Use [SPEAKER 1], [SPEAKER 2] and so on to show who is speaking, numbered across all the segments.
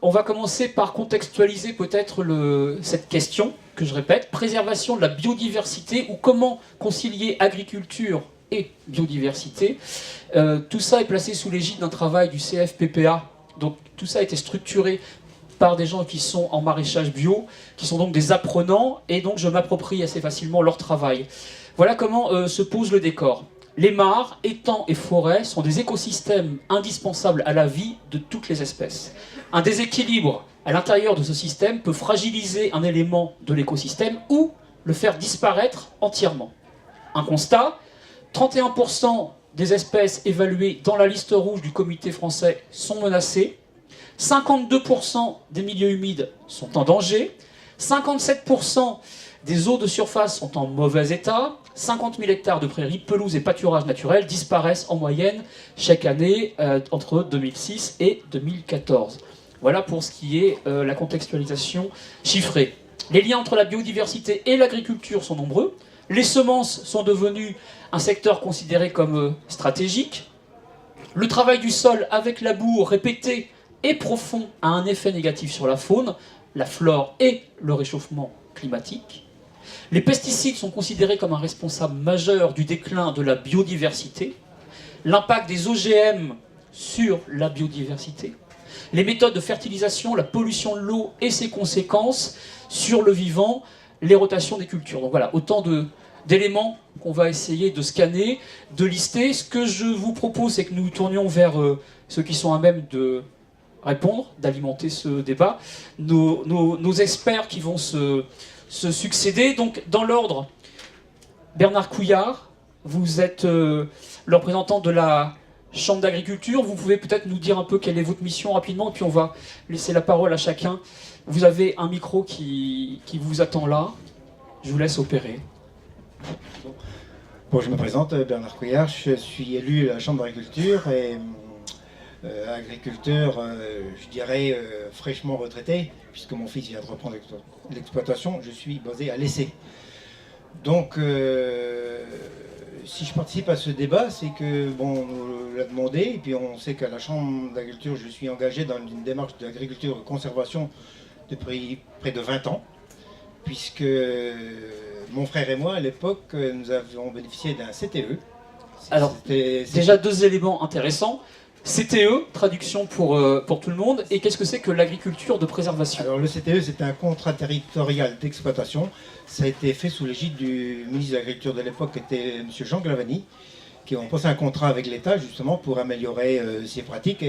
[SPEAKER 1] On va commencer par contextualiser peut-être cette question, que je répète, préservation de la biodiversité ou comment concilier agriculture et biodiversité. Tout ça est placé sous l'égide d'un travail du CFPPA, donc tout ça a été structuré par des gens qui sont en maraîchage bio, qui sont donc des apprenants, et donc je m'approprie assez facilement leur travail. Voilà comment se pose le décor. Les mares, étangs et forêts sont des écosystèmes indispensables à la vie de toutes les espèces. Un déséquilibre à l'intérieur de ce système peut fragiliser un élément de l'écosystème ou le faire disparaître entièrement. Un constat, 31% des espèces évaluées dans la liste rouge du comité français sont menacées, 52% des milieux humides sont en danger, 57% des eaux de surface sont en mauvais état, 50 000 hectares de prairies, pelouses et pâturages naturels disparaissent en moyenne chaque année entre 2006 et 2014. Voilà pour ce qui est la contextualisation chiffrée. Les liens entre la biodiversité et l'agriculture sont nombreux. Les semences sont devenues un secteur considéré comme stratégique. Le travail du sol avec labour répété et profond a un effet négatif sur la faune, la flore et le réchauffement climatique. Les pesticides sont considérés comme un responsable majeur du déclin de la biodiversité. L'impact des OGM sur la biodiversité. Les méthodes de fertilisation, la pollution de l'eau et ses conséquences sur le vivant, les rotations des cultures. Donc voilà, autant d'éléments qu'on va essayer de scanner, de lister. Ce que je vous propose, c'est que nous tournions vers ceux qui sont à même de répondre, d'alimenter ce débat. Nos experts qui vont se succéder. Donc, dans l'ordre, Bernard Couillard, vous êtes le représentant de la Chambre d'agriculture. Vous pouvez peut-être nous dire un peu quelle est votre mission rapidement, et puis on va laisser la parole à chacun. Vous avez un micro qui vous attend là. Je vous laisse opérer.
[SPEAKER 2] Bon, je me présente, Bernard Couillard, je suis élu à la Chambre d'agriculture et agriculteur, je dirais, fraîchement retraité, puisque mon fils vient de reprendre l'exploitation. Je suis basé à l'Essai. Donc, si je participe à ce débat, c'est que, bon, on nous l'a demandé, et puis on sait qu'à la Chambre d'agriculture, je suis engagé dans une démarche d'agriculture et de conservation depuis près de 20 ans, puisque mon frère et moi, à l'époque, nous avions bénéficié d'un CTE.
[SPEAKER 1] Alors, déjà deux éléments intéressants. CTE, traduction pour tout le monde, et qu'est-ce que c'est que l'agriculture de préservation?
[SPEAKER 2] Alors le CTE, c'est un contrat territorial d'exploitation. Ça a été fait sous l'égide du ministre de l'Agriculture de l'époque, qui était M. Jean Glavany, qui ont passé un contrat avec l'État justement pour améliorer ces pratiques.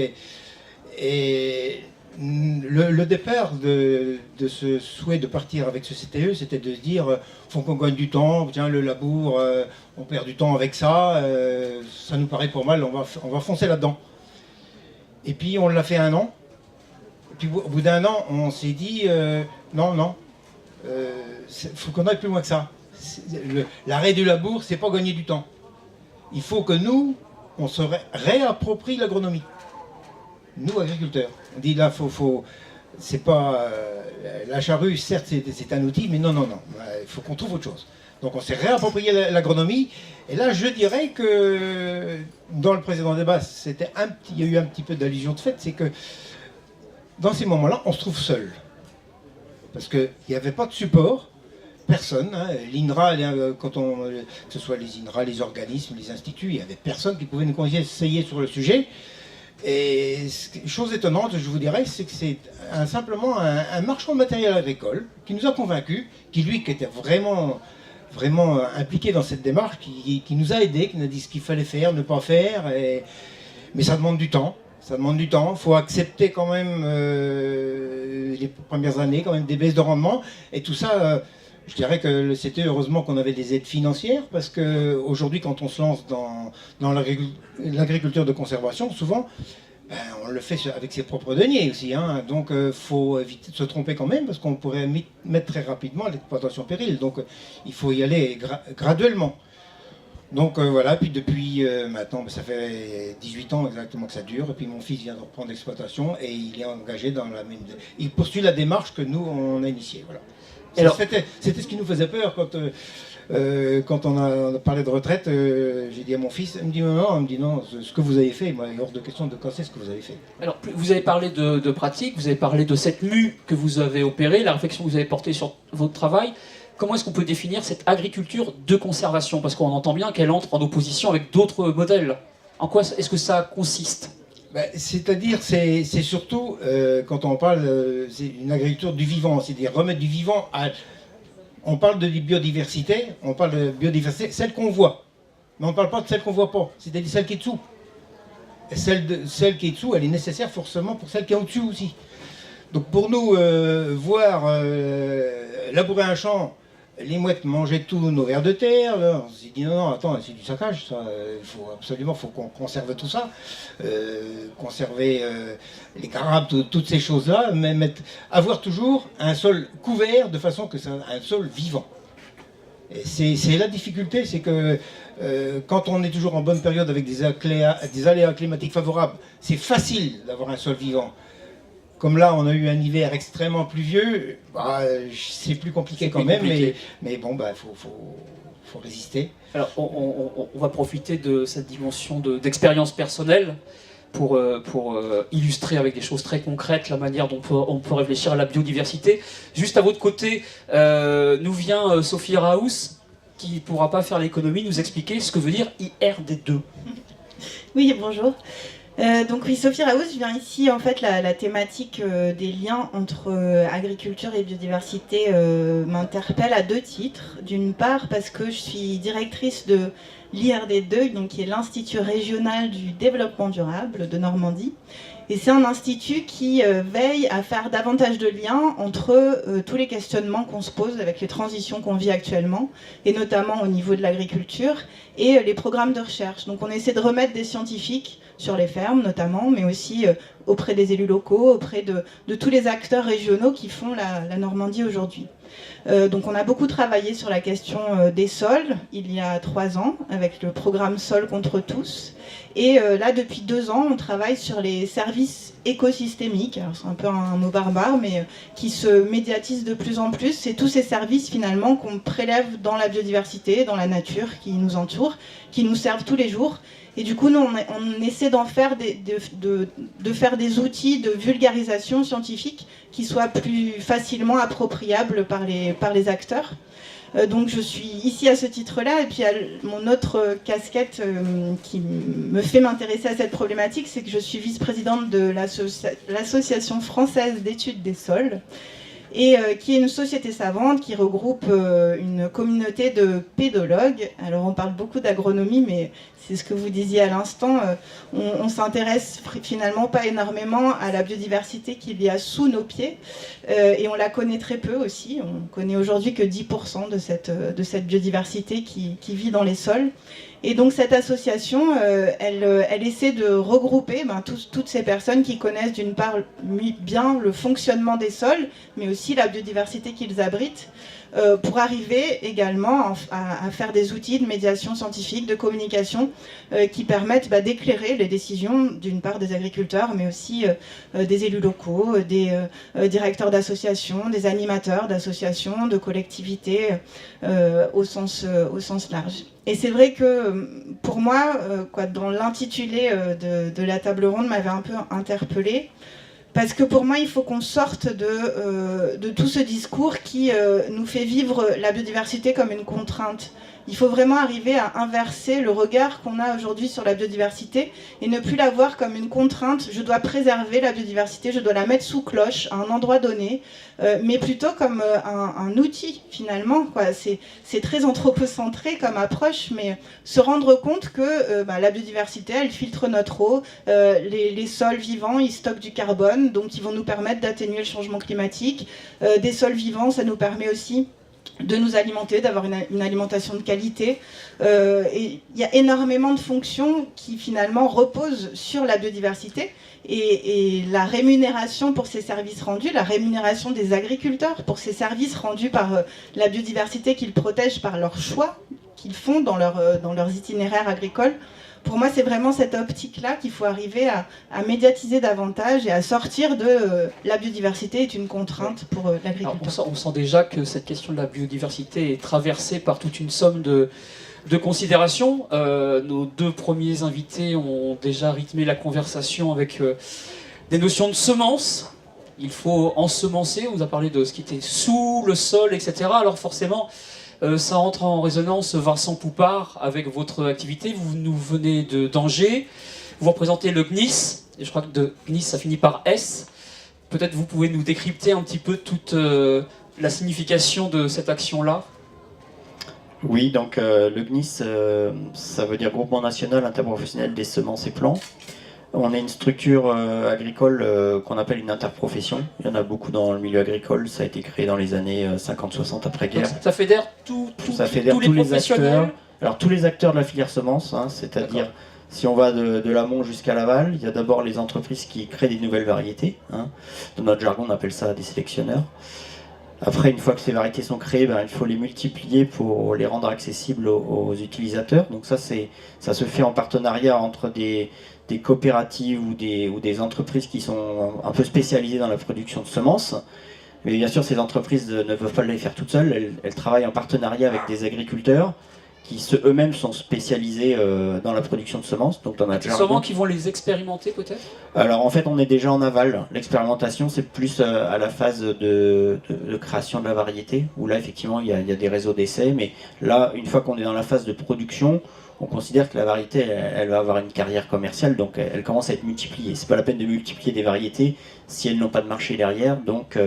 [SPEAKER 2] Et le départ de ce souhait de partir avec ce CTE, c'était de se dire faut qu'on gagne du temps, tiens, le labour, on perd du temps avec ça, ça nous paraît pour mal, on va foncer là-dedans. Et puis on l'a fait 1 an. Et puis au bout d'1 an, on s'est dit non, faut qu'on aille plus loin que ça. L'arrêt du labour, c'est pas gagner du temps. Il faut que nous, on se réapproprie l'agronomie. Nous, agriculteurs. On dit là, c'est pas la charrue, certes, c'est un outil, mais non. Il faut qu'on trouve autre chose. Donc on s'est réapproprié l'agronomie. Et là, je dirais que dans le précédent débat, il y a eu un petit peu d'allusion de fait, c'est que dans ces moments-là, on se trouve seul. Parce qu'il n'y avait pas de support, personne. Hein, l'INRA, que ce soit les INRA, les organismes, les instituts, il n'y avait personne qui pouvait nous conseiller sur le sujet. Et chose étonnante, je vous dirais, c'est que c'est simplement un marchand de matériel agricole qui nous a convaincus, qui était vraiment impliqué dans cette démarche, qui nous a aidés, qui nous a dit ce qu'il fallait faire, ne pas faire, mais ça demande du temps. Ça demande du temps, il faut accepter quand même les premières années, quand même des baisses de rendement, et tout ça, je dirais que le CTE, heureusement qu'on avait des aides financières, parce qu'aujourd'hui, quand on se lance dans l'agriculture de conservation, souvent, on le fait avec ses propres deniers aussi, hein. Donc il faut éviter de se tromper quand même, parce qu'on pourrait mettre très rapidement l'exploitation péril. Donc il faut y aller graduellement. Donc voilà, puis depuis maintenant, ça fait 18 ans exactement que ça dure, et puis mon fils vient de reprendre l'exploitation, et il est engagé dans il poursuit la démarche que nous, on a initiée. Voilà.
[SPEAKER 1] Alors,
[SPEAKER 2] c'était ce qui nous faisait peur quand on a parlé de retraite. J'ai dit à mon fils, il me dit non, ce que vous avez fait, moi, il est hors de question de casser ce que vous avez fait.
[SPEAKER 1] alors, vous avez parlé de pratique, vous avez parlé de cette mue que vous avez opérée, la réflexion que vous avez portée sur votre travail. Comment est-ce qu'on peut définir cette agriculture de conservation? Parce qu'on entend bien qu'elle entre en opposition avec d'autres modèles. En quoi est-ce que ça consiste?
[SPEAKER 2] C'est-à-dire, c'est surtout, quand on parle, c'est une agriculture du vivant, c'est-à-dire remettre du vivant à... On parle de biodiversité, celle qu'on voit, mais on ne parle pas de celle qu'on ne voit pas, c'est-à-dire celle qui est dessous. Et celle qui est dessous, elle est nécessaire forcément pour celle qui est au-dessus aussi. Donc pour nous, labourer un champ, les mouettes mangeaient tous nos vers de terre, là. On s'est dit non, attends, c'est du saccage, ça. Faut qu'on conserve tout ça, conserver les carabes, toutes ces choses-là, mais avoir toujours un sol couvert de façon que c'est un sol vivant. Et c'est la difficulté, c'est que quand on est toujours en bonne période avec des aléas climatiques favorables, c'est facile d'avoir un sol vivant. Comme là, on a eu un hiver extrêmement pluvieux, c'est plus compliqué quand même, mais bon, faut résister.
[SPEAKER 1] Alors, on va profiter de cette dimension d'expérience personnelle pour illustrer avec des choses très concrètes la manière dont on peut réfléchir à la biodiversité. Juste à votre côté, nous vient Sophie Raous, qui ne pourra pas faire l'économie, nous expliquer ce que veut dire IRD2.
[SPEAKER 3] Oui, bonjour. Donc oui, Sophie Raous, je viens ici, en fait, la thématique des liens entre agriculture et biodiversité m'interpelle à deux titres. D'une part, parce que je suis directrice de l'IRD2, donc qui est l'Institut régional du développement durable de Normandie. Et c'est un institut qui veille à faire davantage de liens entre tous les questionnements qu'on se pose avec les transitions qu'on vit actuellement, et notamment au niveau de l'agriculture, et les programmes de recherche. Donc on essaie de remettre des scientifiques sur les fermes notamment, mais aussi auprès des élus locaux, auprès de tous les acteurs régionaux qui font la Normandie aujourd'hui. Donc on a beaucoup travaillé sur la question des sols il y a 3 ans avec le programme Sol contre tous, et là depuis 2 ans on travaille sur les services écosystémiques. Alors c'est un peu un mot barbare, mais qui se médiatisent de plus en plus. C'est tous ces services finalement qu'on prélève dans la biodiversité, dans la nature qui nous entoure, qui nous servent tous les jours. Et du coup, nous, on essaie d'en faire de faire des outils de vulgarisation scientifique qui soient plus facilement appropriables par les acteurs. Donc je suis ici à ce titre-là, et puis mon autre casquette qui me fait m'intéresser à cette problématique, c'est que je suis vice-présidente de l'Association française d'études des sols, et qui est une société savante qui regroupe une communauté de pédologues. Alors on parle beaucoup d'agronomie, mais c'est ce que vous disiez à l'instant, on s'intéresse finalement pas énormément à la biodiversité qu'il y a sous nos pieds, et on la connaît très peu aussi. On connaît aujourd'hui que 10% de cette biodiversité qui vit dans les sols. Et donc cette association, elle essaie de regrouper toutes ces personnes qui connaissent d'une part bien le fonctionnement des sols, mais aussi la biodiversité qu'ils abritent, pour arriver également à faire des outils de médiation scientifique, de communication, qui permettent d'éclairer les décisions d'une part des agriculteurs, mais aussi des élus locaux, des directeurs d'associations, des animateurs d'associations, de collectivités, au sens large. Et c'est vrai que pour moi, dans l'intitulé de la table ronde m'avait un peu interpellée, parce que pour moi, il faut qu'on sorte de tout ce discours qui nous fait vivre la biodiversité comme une contrainte. Il faut vraiment arriver à inverser le regard qu'on a aujourd'hui sur la biodiversité et ne plus la voir comme une contrainte. Je dois préserver la biodiversité, je dois la mettre sous cloche à un endroit donné, mais plutôt comme un outil finalement. C'est très anthropocentré comme approche, mais se rendre compte que la biodiversité, elle filtre notre eau, les sols vivants, ils stockent du carbone, donc ils vont nous permettre d'atténuer le changement climatique. Des sols vivants, ça nous permet aussi de nous alimenter, d'avoir une alimentation de qualité. Et il y a énormément de fonctions qui finalement reposent sur la biodiversité, et la rémunération pour ces services rendus, la rémunération des agriculteurs pour ces services rendus par la biodiversité qu'ils protègent par leurs choix qu'ils font dans leurs itinéraires agricoles. pour moi, c'est vraiment cette optique-là qu'il faut arriver à médiatiser davantage et à sortir de la biodiversité est une contrainte pour l'agriculture.
[SPEAKER 1] On sent déjà que cette question de la biodiversité est traversée par toute une somme de considérations. Nos deux premiers invités ont déjà rythmé la conversation avec des notions de semences. Il faut ensemencer, on vous a parlé de ce qui était sous le sol, etc. Alors forcément, ça entre en résonance, Vincent Poupart, avec votre activité. Vous nous venez d'Angers, vous représentez le GNIS, et je crois que de GNIS ça finit par S. Peut-être vous pouvez nous décrypter un petit peu toute la signification de cette action-là.
[SPEAKER 4] Oui, donc le GNIS, ça veut dire Groupement National Interprofessionnel des Semences et Plants. On est une structure agricole qu'on appelle une interprofession. Il y en a beaucoup dans le milieu agricole. Ça a été créé dans les années 50-60 après-guerre.
[SPEAKER 1] Ça fédère tous les professionnels.
[SPEAKER 4] Alors tous les acteurs de la filière semence, hein, c'est-à-dire si on va de l'amont jusqu'à l'aval, il y a d'abord les entreprises qui créent des nouvelles variétés. Hein. Dans notre jargon, on appelle ça des sélectionneurs. Après, une fois que ces variétés sont créées, il faut les multiplier pour les rendre accessibles aux utilisateurs. Donc ça se fait en partenariat entre des coopératives ou des entreprises qui sont un peu spécialisées dans la production de semences. Mais bien sûr, ces entreprises ne peuvent pas les faire toutes seules. Elles travaillent en partenariat avec des agriculteurs qui eux-mêmes sont spécialisés dans la production de semences. Donc dans notre jargon.
[SPEAKER 1] Sûrement qui vont les expérimenter peut-être.
[SPEAKER 4] Alors en fait, on est déjà en aval. L'expérimentation, c'est plus à la phase de création de la variété, où là, effectivement, il y a des réseaux d'essais. Mais là, une fois qu'on est dans la phase de production, on considère que la variété, elle va avoir une carrière commerciale, donc elle commence à être multipliée. C'est pas la peine de multiplier des variétés si elles n'ont pas de marché derrière. Donc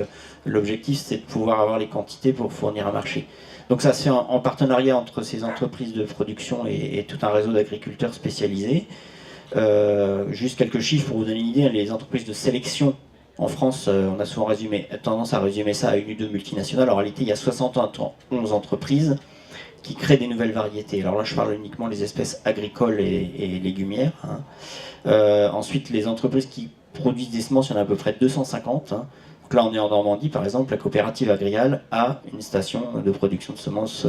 [SPEAKER 4] l'objectif, c'est de pouvoir avoir les quantités pour fournir un marché. Donc ça se fait en partenariat entre ces entreprises de production et tout un réseau d'agriculteurs spécialisés. Juste quelques chiffres pour vous donner une idée. Les entreprises de sélection en France, on a souvent tendance à résumer ça à une ou deux multinationales. En réalité, il y a 71 entreprises qui créent des nouvelles variétés. Alors là, je parle uniquement des espèces agricoles et légumières. Hein. Ensuite, les entreprises qui produisent des semences, il y en a à peu près 250. Hein. Donc là, on est en Normandie, par exemple, la coopérative Agrial a une station de production de semences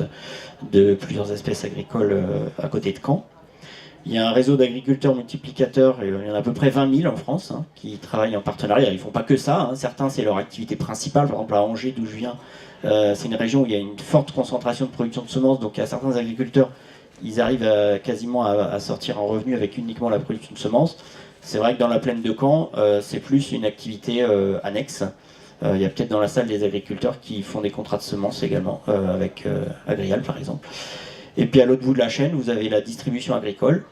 [SPEAKER 4] de plusieurs espèces agricoles à côté de Caen. Il y a un réseau d'agriculteurs multiplicateurs, il y en a à peu près 20 000 en France, hein, qui travaillent en partenariat. Ils ne font pas que ça, hein. Certains, c'est leur activité principale. Par exemple, à Angers, d'où je viens, c'est une région où il y a une forte concentration de production de semences, donc il y a certains agriculteurs, ils arrivent quasiment à sortir en revenu avec uniquement la production de semences. C'est vrai que dans la plaine de Caen, c'est plus une activité annexe. Il y a peut-être dans la salle des agriculteurs qui font des contrats de semences également, avec Agrial par exemple. Et puis à l'autre bout de la chaîne, vous avez la distribution agricole,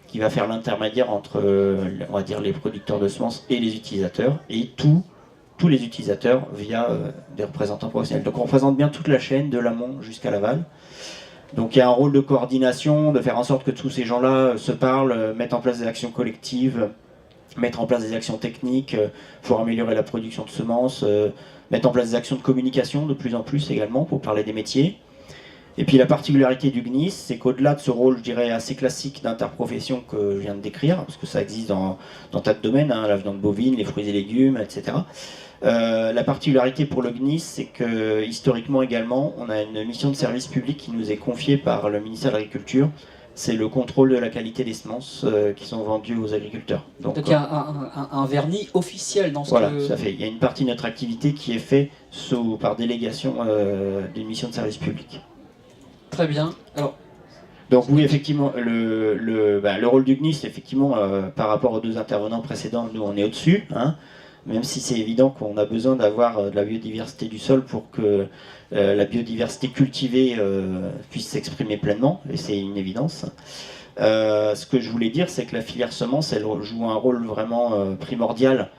[SPEAKER 4] qui va faire l'intermédiaire entre, on va dire, les producteurs de semences et les utilisateurs, et tous les utilisateurs via des représentants professionnels. Donc on représente bien toute la chaîne, de l'amont jusqu'à l'aval. Donc il y a un rôle de coordination, de faire en sorte que tous ces gens-là se parlent, mettent en place des actions collectives, mettre en place des actions techniques pour améliorer la production de semences, mettre en place des actions de communication de plus en plus également pour parler des métiers. Et puis la particularité du GNIS, c'est qu'au-delà de ce rôle, je dirais, assez classique d'interprofession que je viens de décrire, parce que ça existe dans tas de domaines, hein, la viande bovine, les fruits et légumes, etc. La particularité pour le GNIS, c'est que historiquement également, on a une mission de service public qui nous est confiée par le ministère de l'Agriculture. C'est le contrôle de la qualité des semences qui sont vendues aux agriculteurs.
[SPEAKER 1] Donc il y a un vernis officiel dans ce
[SPEAKER 4] voilà, ça fait. Il y a une partie de notre activité qui est faite par délégation d'une mission de service public.
[SPEAKER 1] Très bien. Alors,
[SPEAKER 4] donc oui, effectivement, le rôle du GNIS, effectivement, par rapport aux deux intervenants précédents, nous on est au-dessus, hein, même si c'est évident qu'on a besoin d'avoir de la biodiversité du sol pour que la biodiversité cultivée puisse s'exprimer pleinement, et c'est une évidence. Ce que je voulais dire, c'est que la filière semence, elle joue un rôle vraiment primordial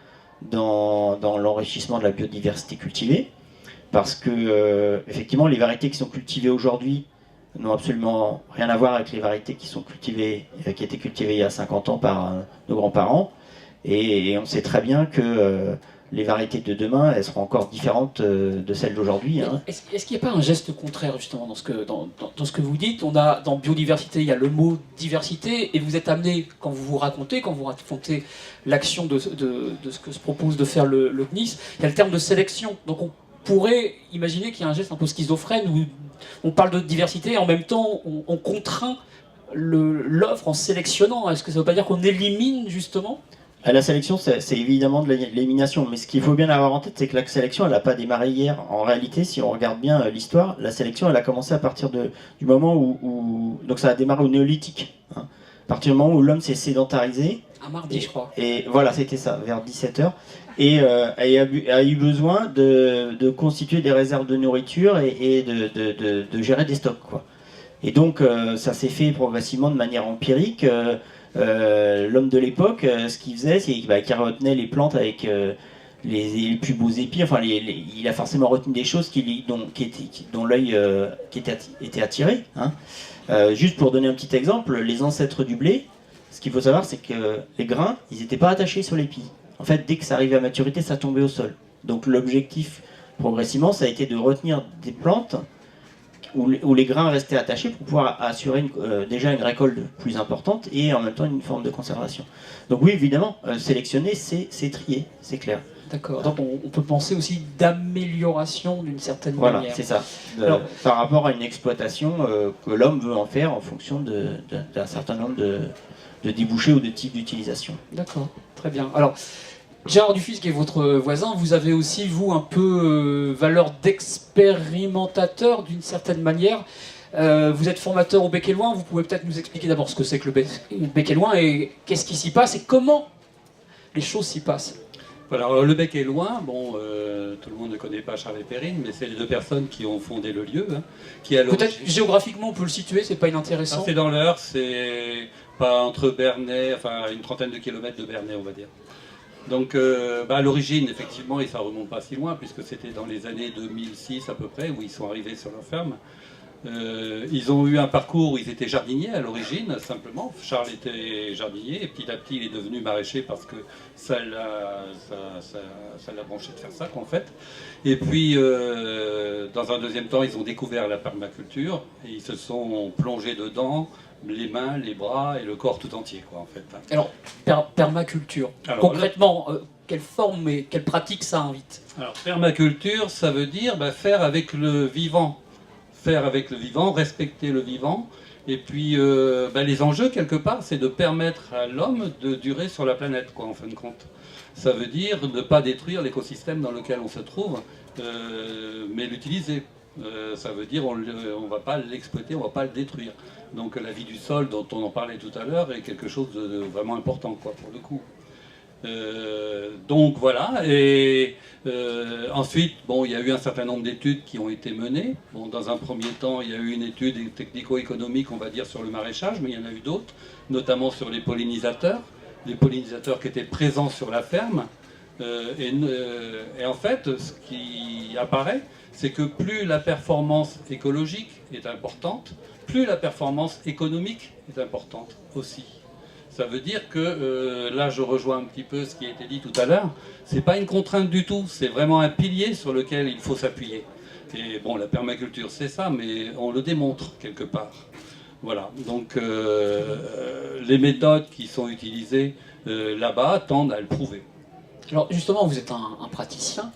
[SPEAKER 4] dans l'enrichissement de la biodiversité cultivée, parce que effectivement, les variétés qui sont cultivées aujourd'hui n'ont absolument rien à voir avec les variétés qui étaient cultivées il y a 50 ans par nos grands-parents. Et on sait très bien que les variétés de demain, elles seront encore différentes de celles d'aujourd'hui. Hein.
[SPEAKER 1] Est-ce qu'il n'y a pas un geste contraire justement dans ce que vous dites? Dans biodiversité, il y a le mot diversité, et vous êtes amené, quand vous racontez l'action de ce que se propose de faire le GNIS, il y a le terme de sélection. Donc on pourrait imaginer qu'il y a un geste un peu schizophrène où on parle de diversité et en même temps on contraint l'œuvre en sélectionnant? Est-ce que ça ne veut pas dire qu'on élimine justement?
[SPEAKER 4] La sélection, c'est évidemment de l'élimination, mais ce qu'il faut bien avoir en tête, c'est que la sélection, elle n'a pas démarré hier. En réalité, si on regarde bien l'histoire, la sélection, elle a commencé à partir du moment où donc ça a démarré au néolithique. Hein. À partir du moment où l'homme s'est sédentarisé.
[SPEAKER 1] Un mardi, je crois.
[SPEAKER 4] Et voilà, c'était ça, vers 17h. Et a eu besoin de constituer des réserves de nourriture et de gérer des stocks, quoi. Et donc, ça s'est fait progressivement de manière empirique. L'homme de l'époque, ce qu'il faisait, c'est qu'il retenait les plantes avec les plus beaux épis. Enfin, il a forcément retenu des choses dont l'œil était attiré. Hein. Juste pour donner un petit exemple, les ancêtres du blé, ce qu'il faut savoir, c'est que les grains, ils n'étaient pas attachés sur l'épi. En fait, dès que ça arrivait à maturité, ça tombait au sol. Donc l'objectif, progressivement, ça a été de retenir des plantes où les grains restaient attachés pour pouvoir assurer déjà une récolte plus importante et en même temps une forme de conservation. Donc oui, évidemment, sélectionner, c'est trier, c'est clair.
[SPEAKER 1] D'accord. Donc on peut penser aussi d'amélioration d'une certaine
[SPEAKER 4] manière.
[SPEAKER 1] manière.
[SPEAKER 4] Voilà, c'est ça. Par rapport à une exploitation que l'homme veut en faire en fonction d'un certain nombre de débouchés ou de types d'utilisation.
[SPEAKER 1] D'accord, très bien. Alors, Gérard Dufus, qui est votre voisin, vous avez aussi, vous, un peu valeur d'expérimentateur d'une certaine manière. Vous êtes formateur au Bec et Loin, vous pouvez peut-être nous expliquer d'abord ce que c'est que le Bec et Loin et qu'est-ce qui s'y passe et comment les choses s'y passent.
[SPEAKER 5] Voilà, alors le Bec et Loin, bon, tout le monde ne connaît pas Charles et Perrine, mais c'est les deux personnes qui ont fondé le lieu. Hein,
[SPEAKER 1] peut-être géographiquement on peut le situer, c'est pas inintéressant.
[SPEAKER 5] C'est dans l'Eure, c'est pas entre Bernay, enfin une trentaine de kilomètres de Bernay, on va dire. Donc à l'origine, effectivement, et ça remonte pas si loin, puisque c'était dans les années 2006 à peu près, où ils sont arrivés sur leur ferme. Ils ont eu un parcours où ils étaient jardiniers à l'origine, simplement. Charles était jardinier, et petit à petit, il est devenu maraîcher parce que ça l'a branché de faire ça, en fait. Et puis, dans un deuxième temps, ils ont découvert la permaculture, et ils se sont plongés dedans, les mains, les bras et le corps tout entier, quoi, en fait.
[SPEAKER 1] Alors, permaculture, concrètement, quelle forme et quelle pratique ça invite?
[SPEAKER 5] Alors, permaculture, ça veut dire faire avec le vivant. Faire avec le vivant, respecter le vivant. Et puis, les enjeux, quelque part, c'est de permettre à l'homme de durer sur la planète, quoi, en fin de compte. Ça veut dire ne pas détruire l'écosystème dans lequel on se trouve, mais l'utiliser. Ça veut dire on ne va pas l'exploiter, on ne va pas le détruire. Donc la vie du sol, dont on en parlait tout à l'heure, est quelque chose de vraiment important, quoi, pour le coup. Donc voilà, et ensuite, bon, il y a eu un certain nombre d'études qui ont été menées. Bon, dans un premier temps, il y a eu une étude technico-économique, on va dire, sur le maraîchage, mais il y en a eu d'autres, notamment sur les pollinisateurs qui étaient présents sur la ferme. Et en fait, ce qui apparaît, c'est que plus la performance écologique est importante, plus la performance économique est importante aussi. Ça veut dire que, là je rejoins un petit peu ce qui a été dit tout à l'heure, c'est pas une contrainte du tout, c'est vraiment un pilier sur lequel il faut s'appuyer. Et bon, la permaculture c'est ça, mais on le démontre quelque part. Voilà, donc les méthodes qui sont utilisées là-bas tendent à le prouver.
[SPEAKER 1] Alors justement, vous êtes un praticien,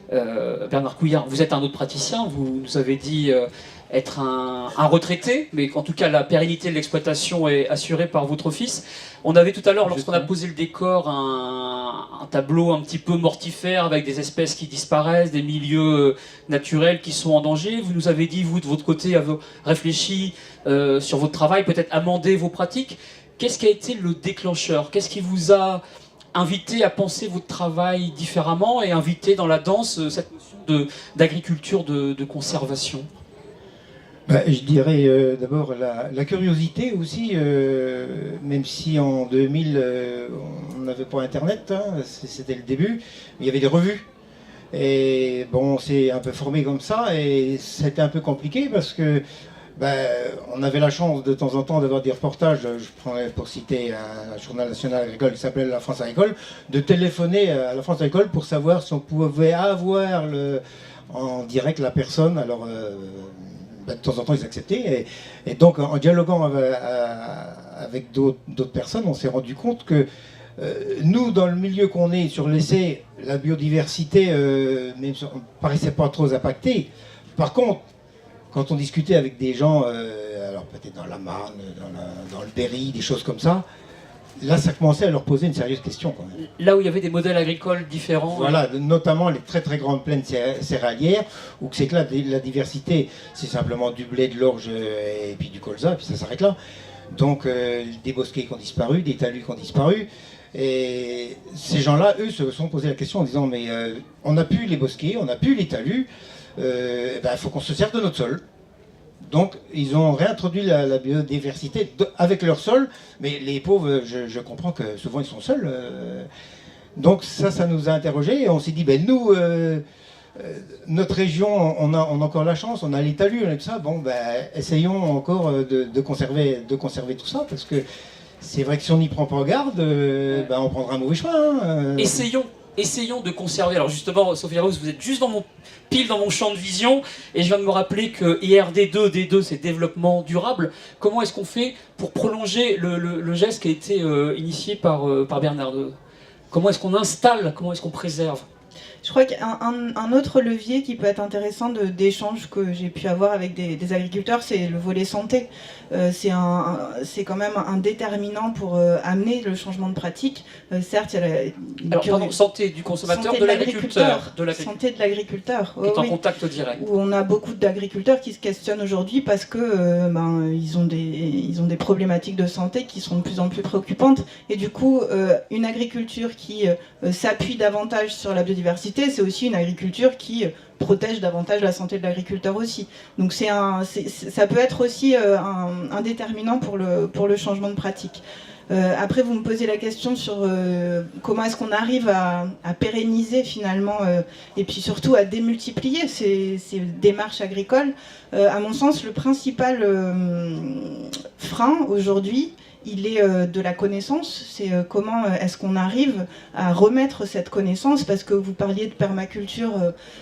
[SPEAKER 1] Bernard Couillard, vous êtes un autre praticien, vous nous avez dit être un retraité, mais qu'en tout cas la pérennité de l'exploitation est assurée par votre fils. On avait tout à l'heure, lorsqu'on a posé le décor, un tableau un petit peu mortifère avec des espèces qui disparaissent, des milieux naturels qui sont en danger. Vous nous avez dit, vous de votre côté, avez réfléchi sur votre travail, peut-être amender vos pratiques. Qu'est-ce qui a été le déclencheur? Qu'est-ce qui vous a invité à penser votre travail différemment et invité dans la danse cette notion d'agriculture de conservation?
[SPEAKER 2] Je dirais d'abord la curiosité aussi, même si en 2000 on n'avait pas Internet, hein, c'était le début, il y avait des revues. Et bon, on s'est un peu formé comme ça et c'était un peu compliqué parce que on avait la chance de temps en temps d'avoir des reportages, je prendrais pour citer un journal national agricole qui s'appelait La France agricole, de téléphoner à La France agricole pour savoir si on pouvait avoir en direct la personne. Alors de temps en temps ils acceptaient et donc en dialoguant avec d'autres personnes, on s'est rendu compte que nous, dans le milieu qu'on est sur l'essai, la biodiversité ne paraissait pas trop impactée. Par contre, quand on discutait avec des gens, alors peut-être dans la Marne, dans le Berry, des choses comme ça. Là, ça commençait à leur poser une sérieuse question quand même.
[SPEAKER 1] Là où il y avait des modèles agricoles différents.
[SPEAKER 2] Voilà, notamment les très très grandes plaines céréalières, où c'est que là, la diversité, c'est simplement du blé, de l'orge et puis du colza, et puis ça s'arrête là. Donc des bosquets qui ont disparu, des talus qui ont disparu. Et ces gens-là, eux, se sont posé la question en disant, mais on n'a plus les bosquets, on n'a plus les talus, il faut qu'on se serve de notre sol. Donc, ils ont réintroduit la biodiversité avec leur sol, mais les pauvres, je comprends que souvent ils sont seuls. Donc ça nous a interrogés et on s'est dit, ben nous, notre région, on a encore la chance, on a les talus, on a tout ça. Bon, ben essayons encore de conserver tout ça, parce que c'est vrai que si on n'y prend pas garde, on prendra un mauvais chemin. Hein.
[SPEAKER 1] Essayons de conserver. Alors justement, Sophie Rose, vous êtes juste pile dans mon champ de vision, et je viens de me rappeler que IRD2, D2, c'est développement durable. Comment est-ce qu'on fait pour prolonger le geste qui a été initié par Bernard? Comment est-ce qu'on installe, comment est-ce qu'on préserve?
[SPEAKER 3] Je crois qu'un autre levier qui peut être intéressant d'échanges que j'ai pu avoir avec des agriculteurs, c'est le volet santé. C'est quand même un déterminant pour amener le changement de pratique. Certes, il y a
[SPEAKER 1] santé du consommateur, de l'agriculteur.
[SPEAKER 3] Santé de l'agriculteur.
[SPEAKER 1] Qui est en contact direct.
[SPEAKER 3] Où on a beaucoup d'agriculteurs qui se questionnent aujourd'hui parce que ils ont des problématiques de santé qui sont de plus en plus préoccupantes. Et du coup, une agriculture qui s'appuie davantage sur la biodiversité, c'est aussi une agriculture qui protège davantage la santé de l'agriculteur aussi. Donc ça peut être aussi un déterminant pour le changement de pratique. Après, vous me posez la question sur comment est-ce qu'on arrive à pérenniser finalement et puis surtout à démultiplier ces démarches agricoles. À mon sens, le principal frein aujourd'hui, il est de la connaissance. C'est comment est-ce qu'on arrive à remettre cette connaissance, parce que vous parliez de permaculture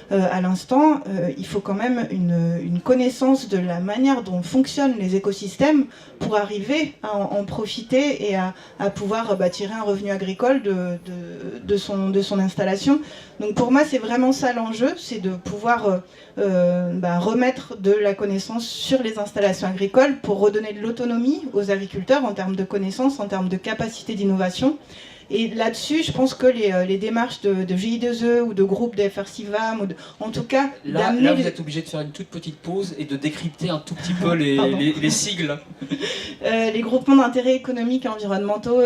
[SPEAKER 3] à l'instant, il faut quand même une connaissance de la manière dont fonctionnent les écosystèmes pour arriver à en profiter et à pouvoir tirer un revenu agricole de son installation. Donc pour moi, c'est vraiment ça l'enjeu, c'est de pouvoir remettre de la connaissance sur les installations agricoles pour redonner de l'autonomie aux agriculteurs en termes de connaissances, en termes de capacité d'innovation. Et là-dessus, je pense que les démarches de GI2E ou de groupes de FRCIVAM, en tout cas...
[SPEAKER 1] Là, vous êtes obligé de faire une toute petite pause et de décrypter un tout petit peu les sigles.
[SPEAKER 3] Les groupements d'intérêt économiques et environnementaux,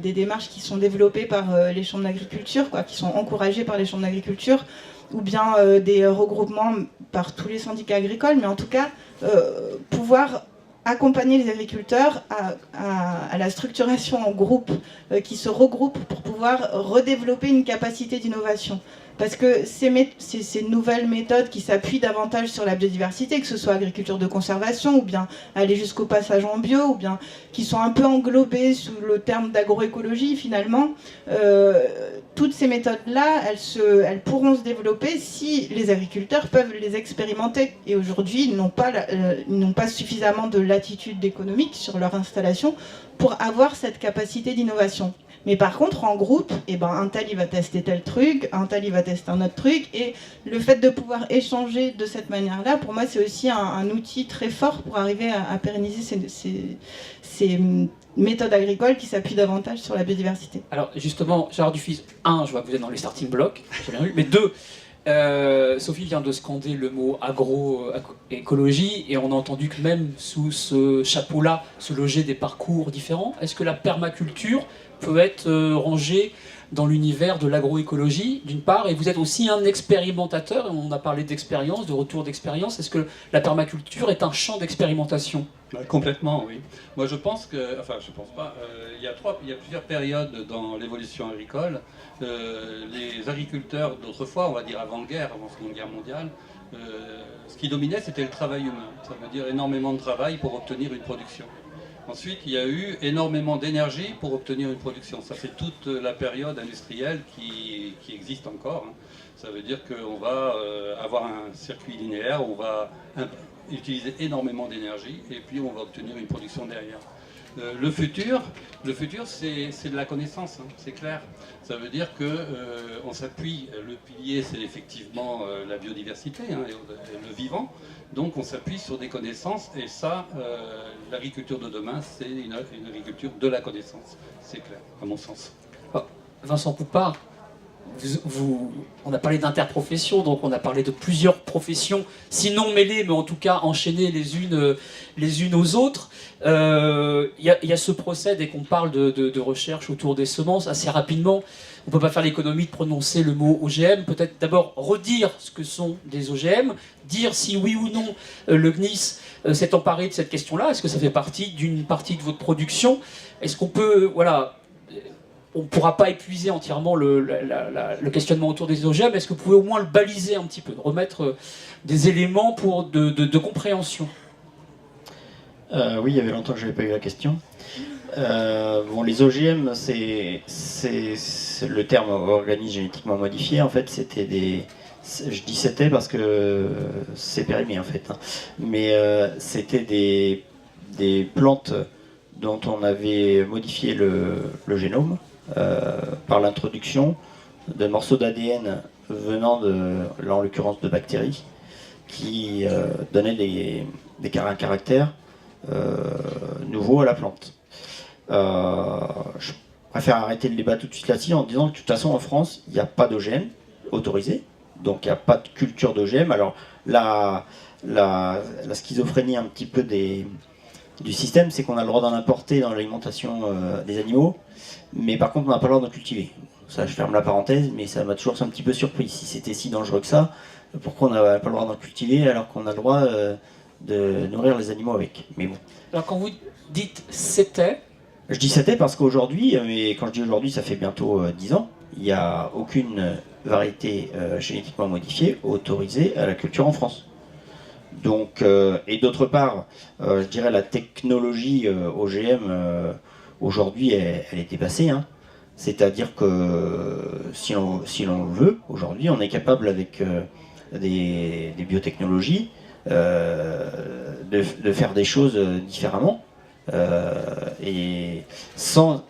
[SPEAKER 3] des démarches qui sont développées par les chambres d'agriculture, qui sont encouragées par les chambres d'agriculture, ou bien des regroupements par tous les syndicats agricoles, mais en tout cas, pouvoir accompagner les agriculteurs à la structuration en groupe qui se regroupent pour pouvoir redévelopper une capacité d'innovation. Parce que ces nouvelles méthodes qui s'appuient davantage sur la biodiversité, que ce soit agriculture de conservation, ou bien aller jusqu'au passage en bio, ou bien qui sont un peu englobées sous le terme d'agroécologie finalement, toutes ces méthodes-là, elles pourront se développer si les agriculteurs peuvent les expérimenter. Et aujourd'hui, ils n'ont pas suffisamment de latitude économique sur leur installation pour avoir cette capacité d'innovation. Mais par contre, en groupe, un tel il va tester tel truc, un tel il va tester un autre truc, et le fait de pouvoir échanger de cette manière-là, pour moi, c'est aussi un outil très fort pour arriver à pérenniser ces méthodes agricoles qui s'appuient davantage sur la biodiversité.
[SPEAKER 1] Alors justement, Gérard Dufis, je vois que vous êtes dans les starting blocks, j'ai bien vu, mais 2, Sophie vient de scander le mot agroécologie, et on a entendu que même sous ce chapeau-là se logeaient des parcours différents. Est-ce que la permaculture peut être rangée dans l'univers de l'agroécologie, d'une part, et vous êtes aussi un expérimentateur, et on a parlé d'expérience, de retour d'expérience. Est-ce que la permaculture est un champ d'expérimentation?
[SPEAKER 5] Complètement, oui. Moi, je pense que, je pense pas. Il y a plusieurs périodes dans l'évolution agricole. Les agriculteurs d'autrefois, on va dire avant-guerre, avant la Seconde Guerre mondiale, ce qui dominait, c'était le travail humain. Ça veut dire énormément de travail pour obtenir une production. Ensuite, il y a eu énormément d'énergie pour obtenir une production. Ça, c'est toute la période industrielle qui existe encore. Ça veut dire qu'on va avoir un circuit linéaire, on va utiliser énormément d'énergie et puis on va obtenir une production derrière. Le futur, c'est de la connaissance, hein, c'est clair. Ça veut dire que on s'appuie, le pilier c'est effectivement la biodiversité hein, et le vivant, donc on s'appuie sur des connaissances et ça, l'agriculture de demain c'est une agriculture de la connaissance, c'est clair, à mon sens.
[SPEAKER 1] Vincent Poupart, on a parlé d'interprofession, donc on a parlé de plusieurs professions, sinon mêlées, mais en tout cas enchaînées les unes aux autres. Il y a ce procès, dès qu'on parle de recherche autour des semences, assez rapidement, on ne peut pas faire l'économie de prononcer le mot OGM, peut-être d'abord redire ce que sont des OGM, dire si oui ou non le CNIS s'est emparé de cette question-là, est-ce que ça fait partie d'une partie de votre production, est-ce qu'on peut, voilà, on ne pourra pas épuiser entièrement le questionnement autour des OGM. Est-ce que vous pouvez au moins le baliser un petit peu, remettre des éléments de compréhension?
[SPEAKER 4] Oui, il y avait longtemps que je n'avais pas eu la question. Bon, les OGM, c'est le terme organisme génétiquement modifié. En fait, c'était des... Je dis c'était parce que c'est périmé en fait. Hein. Mais c'était des plantes dont on avait modifié le génome. Par l'introduction de morceaux d'ADN venant en l'occurrence de bactéries qui donnaient un caractère nouveau à la plante. Je préfère arrêter le débat tout de suite là-dessus en disant que de toute façon en France il n'y a pas d'OGM autorisé, donc il n'y a pas de culture d'OGM. Alors la schizophrénie un petit peu du système, c'est qu'on a le droit d'en importer dans l'alimentation des animaux, mais par contre on n'a pas le droit d'en cultiver. Ça, je ferme la parenthèse, mais ça m'a toujours un petit peu surpris. Si c'était si dangereux que ça, pourquoi on n'a pas le droit d'en cultiver alors qu'on a le droit de nourrir les animaux avec? Mais bon.
[SPEAKER 1] Alors quand vous dites c'était...
[SPEAKER 4] Je dis c'était parce qu'aujourd'hui, mais quand je dis aujourd'hui, ça fait bientôt 10 ans, il n'y a aucune variété génétiquement modifiée autorisée à la culture en France. Donc, et d'autre part, je dirais la technologie OGM aujourd'hui, elle est dépassée. Hein. C'est-à-dire que si l'on veut, aujourd'hui, on est capable avec des biotechnologies de faire des choses différemment et sans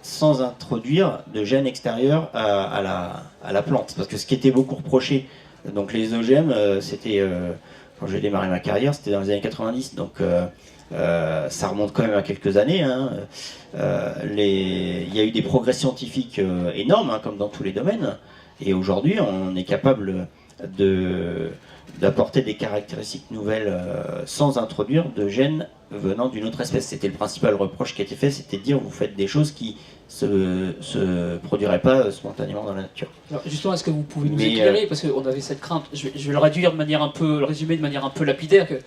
[SPEAKER 4] introduire de gènes extérieurs à la plante. Parce que ce qui était beaucoup reproché, donc les OGM, c'était... quand j'ai démarré ma carrière, c'était dans les années 90, donc ça remonte quand même à quelques années. Hein. Il y a eu des progrès scientifiques énormes, hein, comme dans tous les domaines, et aujourd'hui on est capable d'apporter des caractéristiques nouvelles sans introduire de gènes venant d'une autre espèce. C'était le principal reproche qui a été fait, c'était de dire vous faites des choses qui se produiraient pas spontanément dans la nature.
[SPEAKER 1] Alors justement, est-ce que vous pouvez nous éclairer, parce qu'on avait cette crainte, je vais le réduire de manière un peu, le résumer de manière un peu lapidaire, que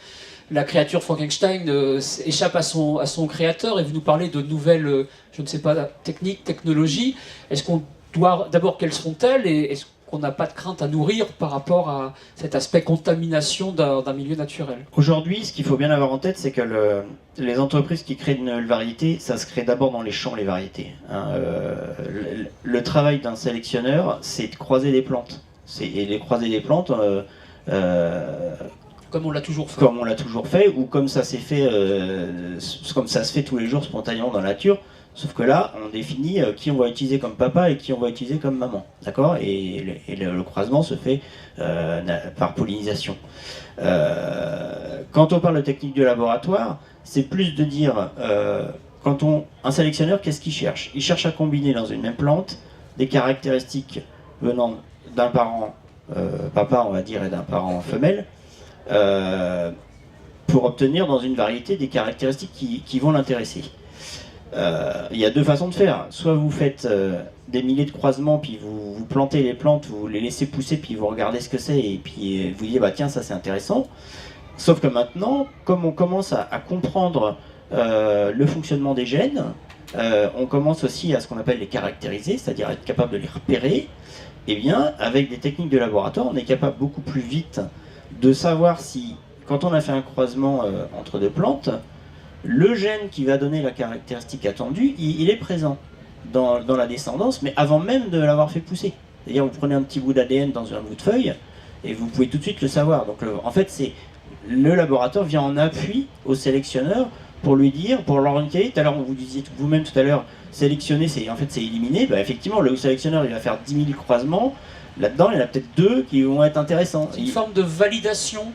[SPEAKER 1] la créature Frankenstein échappe à son créateur, et vous nous parlez de nouvelles, je ne sais pas, techniques, technologies. Est-ce qu'on doit, d'abord, quelles seront-elles, et est-ce qu'on n'a pas de crainte à nourrir par rapport à cet aspect contamination d'un milieu naturel?
[SPEAKER 4] Aujourd'hui, ce qu'il faut bien avoir en tête, c'est que les entreprises qui créent de nouvelles variétés, ça se crée d'abord dans les champs, les variétés. Hein. Le travail d'un sélectionneur, c'est de croiser des plantes. Et les croiser des plantes...
[SPEAKER 1] comme on l'a toujours fait.
[SPEAKER 4] Comme on l'a toujours fait, ou comme ça s'est fait, comme ça se fait tous les jours spontanément dans la nature. Sauf que là, on définit qui on va utiliser comme papa et qui on va utiliser comme maman. D'accord ? Et le croisement se fait par pollinisation. Quand on parle de technique de laboratoire, c'est plus de dire, un sélectionneur, qu'est-ce qu'il cherche ? Il cherche à combiner dans une même plante des caractéristiques venant d'un parent papa, on va dire, et d'un parent femelle, pour obtenir dans une variété des caractéristiques qui vont l'intéresser. Il y a deux façons de faire. Soit vous faites des milliers de croisements, puis vous plantez les plantes, vous les laissez pousser, puis vous regardez ce que c'est, et puis vous dites, bah tiens, ça c'est intéressant. Sauf que maintenant, comme on commence à comprendre le fonctionnement des gènes, on commence aussi à ce qu'on appelle les caractériser, c'est-à-dire être capable de les repérer. Et bien, avec des techniques de laboratoire, on est capable beaucoup plus vite de savoir si, quand on a fait un croisement entre deux plantes, le gène qui va donner la caractéristique attendue, il est présent dans la descendance, mais avant même de l'avoir fait pousser. C'est-à-dire, vous prenez un petit bout d'ADN dans un bout de feuille, et vous pouvez tout de suite le savoir. Donc, en fait, le laboratoire vient en appui au sélectionneur pour lui dire, pour l'orienter. Tout à l'heure, vous disiez vous-même tout à l'heure, sélectionner, c'est éliminer. Bah, effectivement, le sélectionneur, il va faire 10 000 croisements. Là-dedans, il y en a peut-être 2 qui vont être intéressants.
[SPEAKER 1] C'est une forme de validation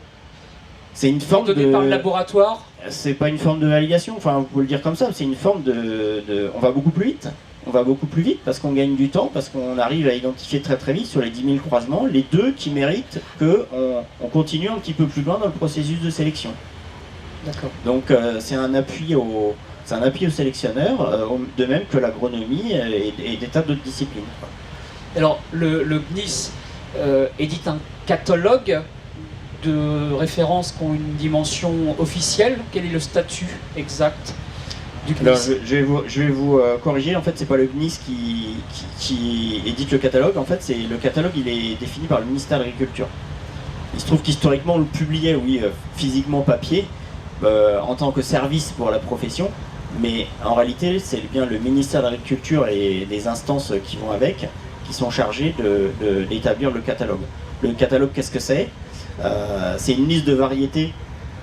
[SPEAKER 4] C'est une forme
[SPEAKER 1] donnée par le laboratoire.
[SPEAKER 4] C'est pas une forme de validation, enfin vous pouvez le dire comme ça, c'est une forme on va beaucoup plus vite. On va beaucoup plus vite parce qu'on gagne du temps, parce qu'on arrive à identifier très très vite sur les 10 000 croisements les 2 qui méritent qu'on continue un petit peu plus loin dans le processus de sélection.
[SPEAKER 1] D'accord.
[SPEAKER 4] Donc c'est un appui au sélectionneur, de même que l'agronomie et des tas d'autres disciplines.
[SPEAKER 1] Alors, le CNIS édite un catalogue de références qui ont une dimension officielle. Quel est le statut exact du CNIS?
[SPEAKER 4] Alors, je vais vous corriger, en fait c'est pas le CNIS qui édite le catalogue, en fait le catalogue il est défini par le ministère de l'Agriculture. Il se trouve qu'historiquement on le publiait, physiquement papier, en tant que service pour la profession, mais en réalité c'est bien le ministère de l'Agriculture et les instances qui vont avec qui sont chargés d'établir le catalogue. Le catalogue, qu'est-ce que c'est? C'est une liste de variétés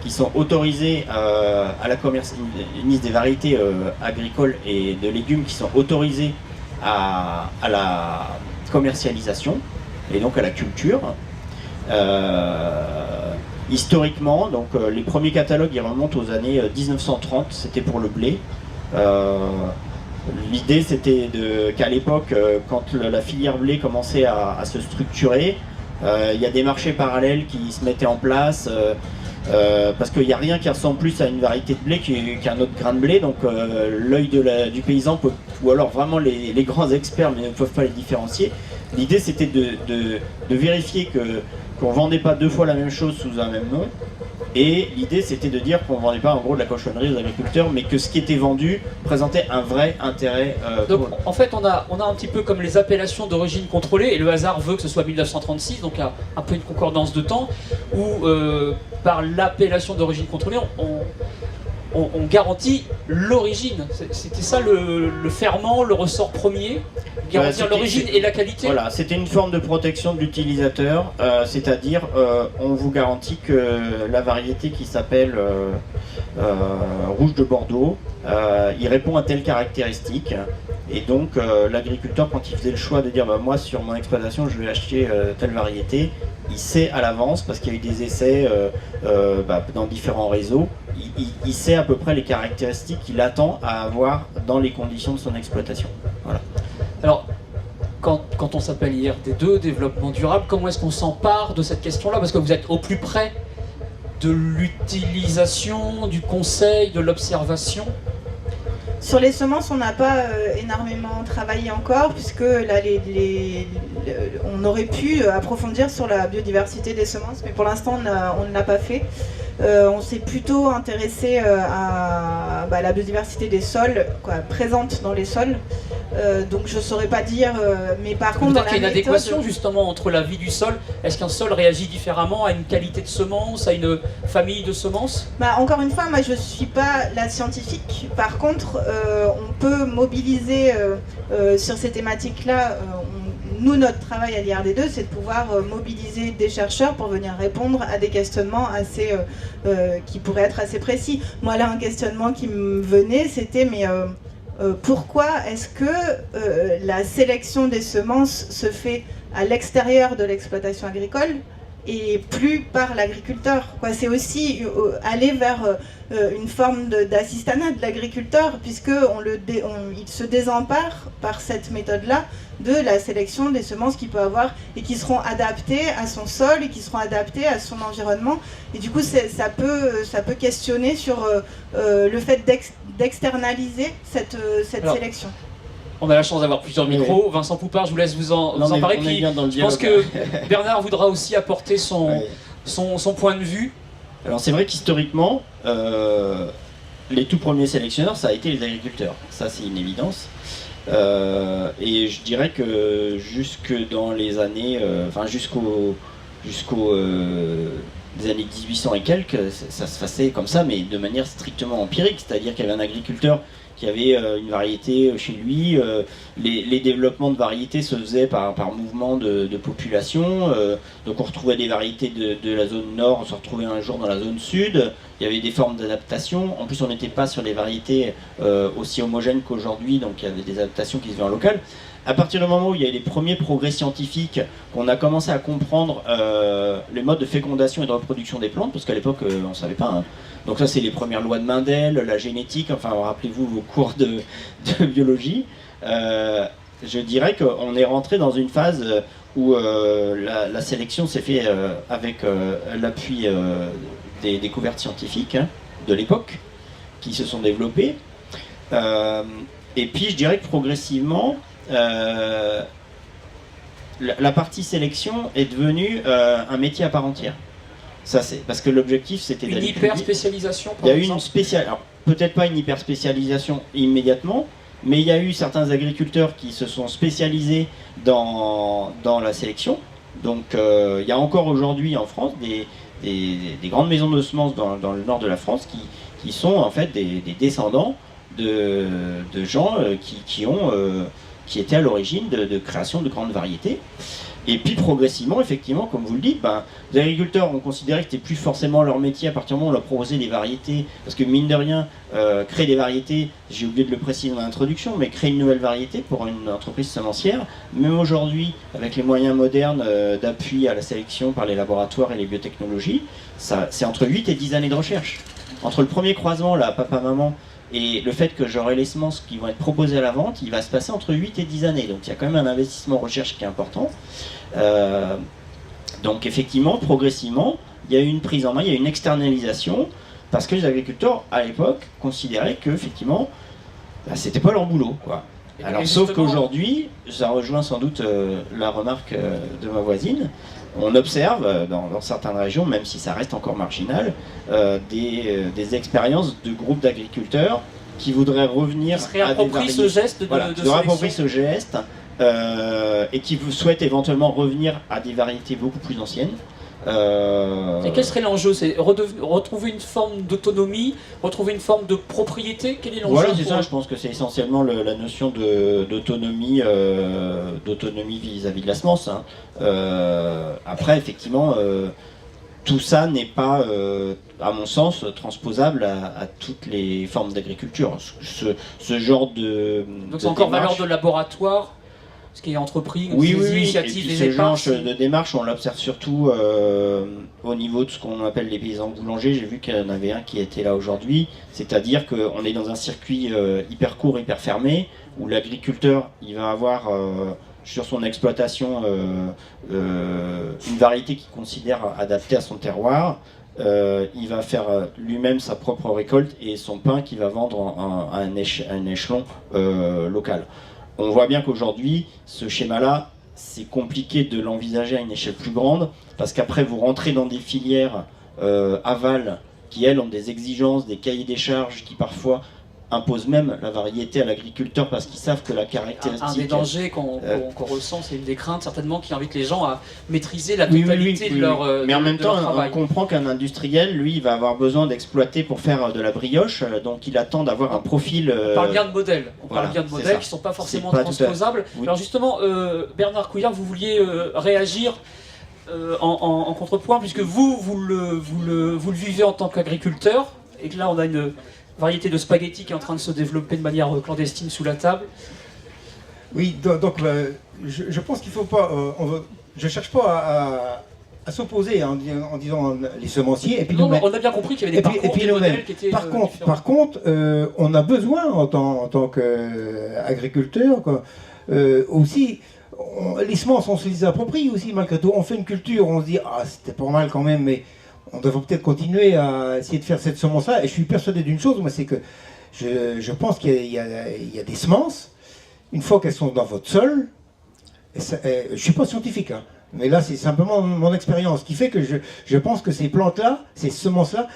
[SPEAKER 4] qui sont autorisées une liste des variétés agricoles et de légumes qui sont autorisées à la commercialisation et donc à la culture. Historiquement, donc les premiers catalogues ils remontent aux années 1930, c'était pour le blé. L'idée c'était qu'à l'époque, quand la filière blé commençait à se structurer, il y a des marchés parallèles qui se mettaient en place, parce qu'il n'y a rien qui ressemble plus à une variété de blé qu'un autre grain de blé, donc l'œil du paysan peut, ou alors vraiment les grands experts mais ne peuvent pas les différencier. L'idée c'était de vérifier qu'on ne vendait pas 2 fois la même chose sous un même nom. Et l'idée c'était de dire qu'on ne vendait pas en gros de la cochonnerie aux agriculteurs, mais que ce qui était vendu présentait un vrai intérêt.
[SPEAKER 1] Donc en fait on a un petit peu comme les appellations d'origine contrôlée, et le hasard veut que ce soit 1936, donc un peu une concordance de temps, où par l'appellation d'origine contrôlée on garantit l'origine. C'était ça le ferment, le ressort premier, garantir l'origine et la qualité.
[SPEAKER 4] Voilà, c'était une forme de protection de l'utilisateur, c'est-à-dire on vous garantit que la variété qui s'appelle rouge de Bordeaux, il répond à telle caractéristique. Et donc l'agriculteur, quand il faisait le choix de dire moi sur mon exploitation je vais acheter telle variété, il sait à l'avance, parce qu'il y a eu des essais dans différents réseaux, il sait à peu près les caractéristiques qu'il attend à avoir dans les conditions de son exploitation. Voilà.
[SPEAKER 1] Alors, quand on s'appelle IRD2, développement durable, comment est-ce qu'on s'empare de cette question-là? Parce que vous êtes au plus près de l'utilisation, du conseil, de l'observation.
[SPEAKER 3] Sur les semences, on n'a pas énormément travaillé encore, puisque là, on aurait pu approfondir sur la biodiversité des semences, mais pour l'instant, on ne l'a pas fait. On s'est plutôt intéressé à la biodiversité des sols, présente dans les sols. Donc je ne saurais pas dire, mais par contre dans la
[SPEAKER 1] qu'il y a une
[SPEAKER 3] méthode...
[SPEAKER 1] adéquation justement entre la vie du sol. Est-ce qu'un sol réagit différemment à une qualité de semence, à une famille de semences?
[SPEAKER 3] Encore une fois, moi je ne suis pas la scientifique. Par contre, on peut mobiliser sur ces thématiques-là. Nous, notre travail à l'IRD2, c'est de pouvoir mobiliser des chercheurs pour venir répondre à des questionnements qui pourraient être assez précis. Moi là, un questionnement qui me venait, c'était pourquoi est-ce que la sélection des semences se fait à l'extérieur de l'exploitation agricole et plus par l'agriculteur? C'est aussi aller vers une forme d'assistanat de l'agriculteur, puisqu'il se désempare par cette méthode-là de la sélection des semences qu'il peut avoir et qui seront adaptées à son sol et qui seront adaptées à son environnement. Et du coup, ça peut questionner sur le fait d'externaliser cette sélection.
[SPEAKER 1] On a la chance d'avoir plusieurs micros. Oui. Vincent Poupard, je vous laisse vous en parler. Puis, je pense que Bernard voudra aussi apporter son point de vue.
[SPEAKER 4] Alors c'est vrai qu'historiquement, les tout premiers sélectionneurs, ça a été les agriculteurs. Ça, c'est une évidence. Et je dirais que jusque dans les années, jusqu'aux des années 1800 et quelques, ça se passait comme ça, mais de manière strictement empirique. C'est-à-dire qu'il y avait un agriculteur qu'il y avait une variété chez lui. Les développements de variétés se faisaient par mouvement de population. Donc on retrouvait des variétés de la zone nord, on se retrouvait un jour dans la zone sud. Il y avait des formes d'adaptation. En plus, on n'était pas sur des variétés aussi homogènes qu'aujourd'hui, donc il y avait des adaptations qui se faisaient en local. À partir du moment où il y a eu les premiers progrès scientifiques, qu'on a commencé à comprendre les modes de fécondation et de reproduction des plantes, parce qu'à l'époque, on ne savait pas. Hein. Donc ça, c'est les premières lois de Mendel, la génétique, enfin, rappelez-vous vos cours de biologie. Je dirais qu'on est rentré dans une phase où la sélection s'est faite avec l'appui des découvertes scientifiques de l'époque, qui se sont développées. Et puis, je dirais que progressivement, la partie sélection est devenue un métier à part entière. Ça, c'est parce que l'objectif, c'était
[SPEAKER 1] une
[SPEAKER 4] d'aller
[SPEAKER 1] hyper spécialisation.
[SPEAKER 4] Il y a eu une spéciale, alors peut-être pas une hyper spécialisation immédiatement, mais il y a eu certains agriculteurs qui se sont spécialisés dans la sélection. Donc il y a encore aujourd'hui en France des grandes maisons de semences dans le nord de la France qui sont en fait des descendants de gens qui étaient à l'origine de création de grandes variétés. Et puis progressivement, effectivement, comme vous le dites, les agriculteurs ont considéré que c'était plus forcément leur métier à partir du moment où on leur proposait des variétés, parce que mine de rien, créer des variétés, j'ai oublié de le préciser dans l'introduction, mais créer une nouvelle variété pour une entreprise semencière, même aujourd'hui, avec les moyens modernes d'appui à la sélection par les laboratoires et les biotechnologies, c'est entre 8 et 10 années de recherche. Entre le premier croisement, là, papa-maman, et le fait que j'aurai les semences qui vont être proposées à la vente, il va se passer entre 8 et 10 années. Donc il y a quand même un investissement recherche qui est important. Donc effectivement, progressivement, il y a eu une prise en main, il y a eu une externalisation, parce que les agriculteurs, à l'époque, considéraient que, effectivement, c'était pas leur boulot, quoi. Alors, sauf qu'aujourd'hui, ça rejoint sans doute la remarque de ma voisine, on observe dans certaines régions, même si ça reste encore marginal, des expériences de groupes d'agriculteurs qui voudraient revenir
[SPEAKER 1] qui à des variétés. Ce geste
[SPEAKER 4] de réapproprier ce geste et qui souhaitent éventuellement revenir à des variétés beaucoup plus anciennes.
[SPEAKER 1] Et quel serait l'enjeu? C'est retrouver une forme d'autonomie, retrouver une forme de propriété? Quel est l'enjeu?
[SPEAKER 4] Voilà, c'est ça, je pense que c'est essentiellement la notion d'autonomie vis-à-vis de la semence. Hein. Après, effectivement, tout ça n'est pas, à mon sens, transposable à toutes les formes d'agriculture. Ce genre de
[SPEAKER 1] Donc c'est encore valeur de laboratoire, ce qui est entrepris,
[SPEAKER 4] oui,
[SPEAKER 1] ces
[SPEAKER 4] oui,
[SPEAKER 1] initiatives,
[SPEAKER 4] et puis
[SPEAKER 1] les
[SPEAKER 4] ce genre
[SPEAKER 1] éparges.
[SPEAKER 4] de démarche, on l'observe surtout au niveau de ce qu'on appelle les paysans boulangers. J'ai vu qu'il y en avait un qui était là aujourd'hui, c'est-à-dire qu'on est dans un circuit hyper court, hyper fermé, où l'agriculteur il va avoir sur son exploitation une variété qu'il considère adaptée à son terroir. Il va faire lui-même sa propre récolte et son pain qu'il va vendre à un échelon local. On voit bien qu'aujourd'hui, ce schéma-là, c'est compliqué de l'envisager à une échelle plus grande, parce qu'après, vous rentrez dans des filières aval qui, elles, ont des exigences, des cahiers des charges qui, parfois, imposent même la variété à l'agriculteur parce qu'ils savent que la caractéristique...
[SPEAKER 1] Un des dangers qu'on ressent, c'est une des craintes, certainement, qui invite les gens à maîtriser la totalité de leur
[SPEAKER 4] mais en même temps,
[SPEAKER 1] travail.
[SPEAKER 4] On comprend qu'un industriel, lui, il va avoir besoin d'exploiter pour faire de la brioche, donc il attend d'avoir un profil...
[SPEAKER 1] On parle bien de modèles,
[SPEAKER 4] voilà,
[SPEAKER 1] qui ne sont pas forcément
[SPEAKER 4] pas
[SPEAKER 1] transposables.
[SPEAKER 4] Oui.
[SPEAKER 1] Alors justement, Bernard Couillard, vous vouliez réagir en contrepoint, puisque vous le vivez en tant qu'agriculteur, et que là on a une variété de spaghettis qui est en train de se développer de manière clandestine sous la table.
[SPEAKER 2] Oui, donc je pense qu'il ne faut pas... je ne cherche pas à s'opposer en disant les semenciers et puis
[SPEAKER 1] non, on a bien compris qu'il y avait des parcours, des modèles qui étaient
[SPEAKER 2] par contre, on a besoin en tant qu'agriculteur aussi... les semences, on se les approprie aussi malgré tout. On fait une culture, on se dit ah c'était pas mal quand même, mais on devrait peut-être continuer à essayer de faire cette semence-là. Et je suis persuadé d'une chose, moi, c'est que je pense qu'il y a des semences, une fois qu'elles sont dans votre sol, je ne suis pas scientifique, hein, mais là c'est simplement mon expérience qui fait que je pense que ces plantes-là, ces semences-là,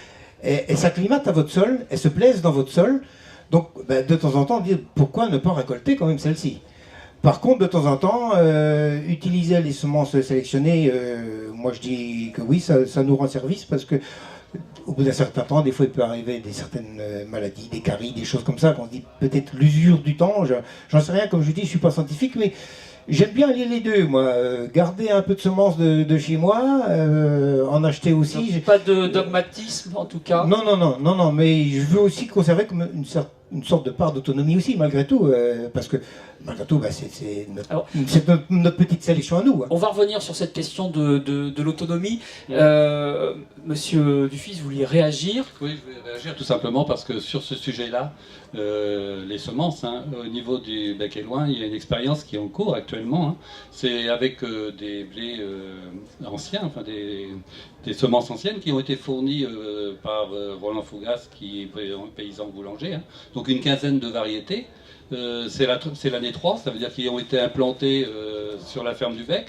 [SPEAKER 2] elles s'acclimatent à votre sol, elles se plaisent dans votre sol. Donc de temps en temps, dire pourquoi ne pas récolter quand même celle-ci. Par contre, de temps en temps, utiliser les semences sélectionnées, moi je dis que oui, ça nous rend service parce que au bout d'un certain temps, des fois, il peut arriver certaines maladies, des caries, des choses comme ça, qu'on se dit peut-être l'usure du temps. J'en sais rien, comme je dis, je ne suis pas scientifique, mais j'aime bien allier les deux, moi. Garder un peu de semences de chez moi, en acheter aussi.
[SPEAKER 1] Donc, pas de dogmatisme, en tout cas.
[SPEAKER 2] Non, mais je veux aussi conserver comme une sorte de part d'autonomie aussi, malgré tout, parce que, malgré tout, c'est notre petite sélection à nous. Hein.
[SPEAKER 1] On va revenir sur cette question de l'autonomie. Monsieur Dufis, vous vouliez réagir?
[SPEAKER 5] Oui, je vais réagir tout simplement parce que sur ce sujet-là, les semences, au niveau du Bec et Loing, il y a une expérience qui est en cours actuellement. C'est avec des blés anciens, enfin des semences anciennes qui ont été fournies par Roland Fougas, qui est paysan boulanger. Donc une quinzaine de variétés. C'est l'année 3, ça veut dire qu'ils ont été implantés sur la ferme du Bec,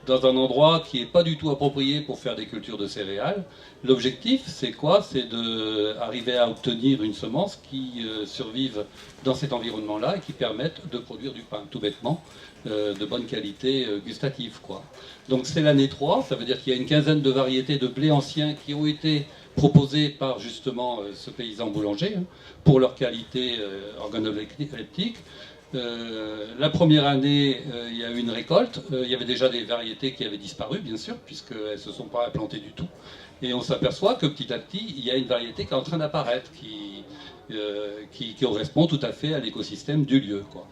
[SPEAKER 5] dans un endroit qui n'est pas du tout approprié pour faire des cultures de céréales. L'objectif, c'est quoi? C'est d'arriver à obtenir une semence qui survive dans cet environnement-là et qui permette de produire du pain, tout bêtement, de bonne qualité gustative, quoi. Donc c'est l'année 3, ça veut dire qu'il y a une quinzaine de variétés de blés anciens qui ont été proposées par justement ce paysan boulanger pour leur qualité organoleptique. La première année, il y a eu une récolte. Il y avait déjà des variétés qui avaient disparu, bien sûr, puisqu'elles ne se sont pas implantées du tout. Et on s'aperçoit que petit à petit, il y a une variété qui est en train d'apparaître, qui correspond tout à fait à l'écosystème du lieu, quoi.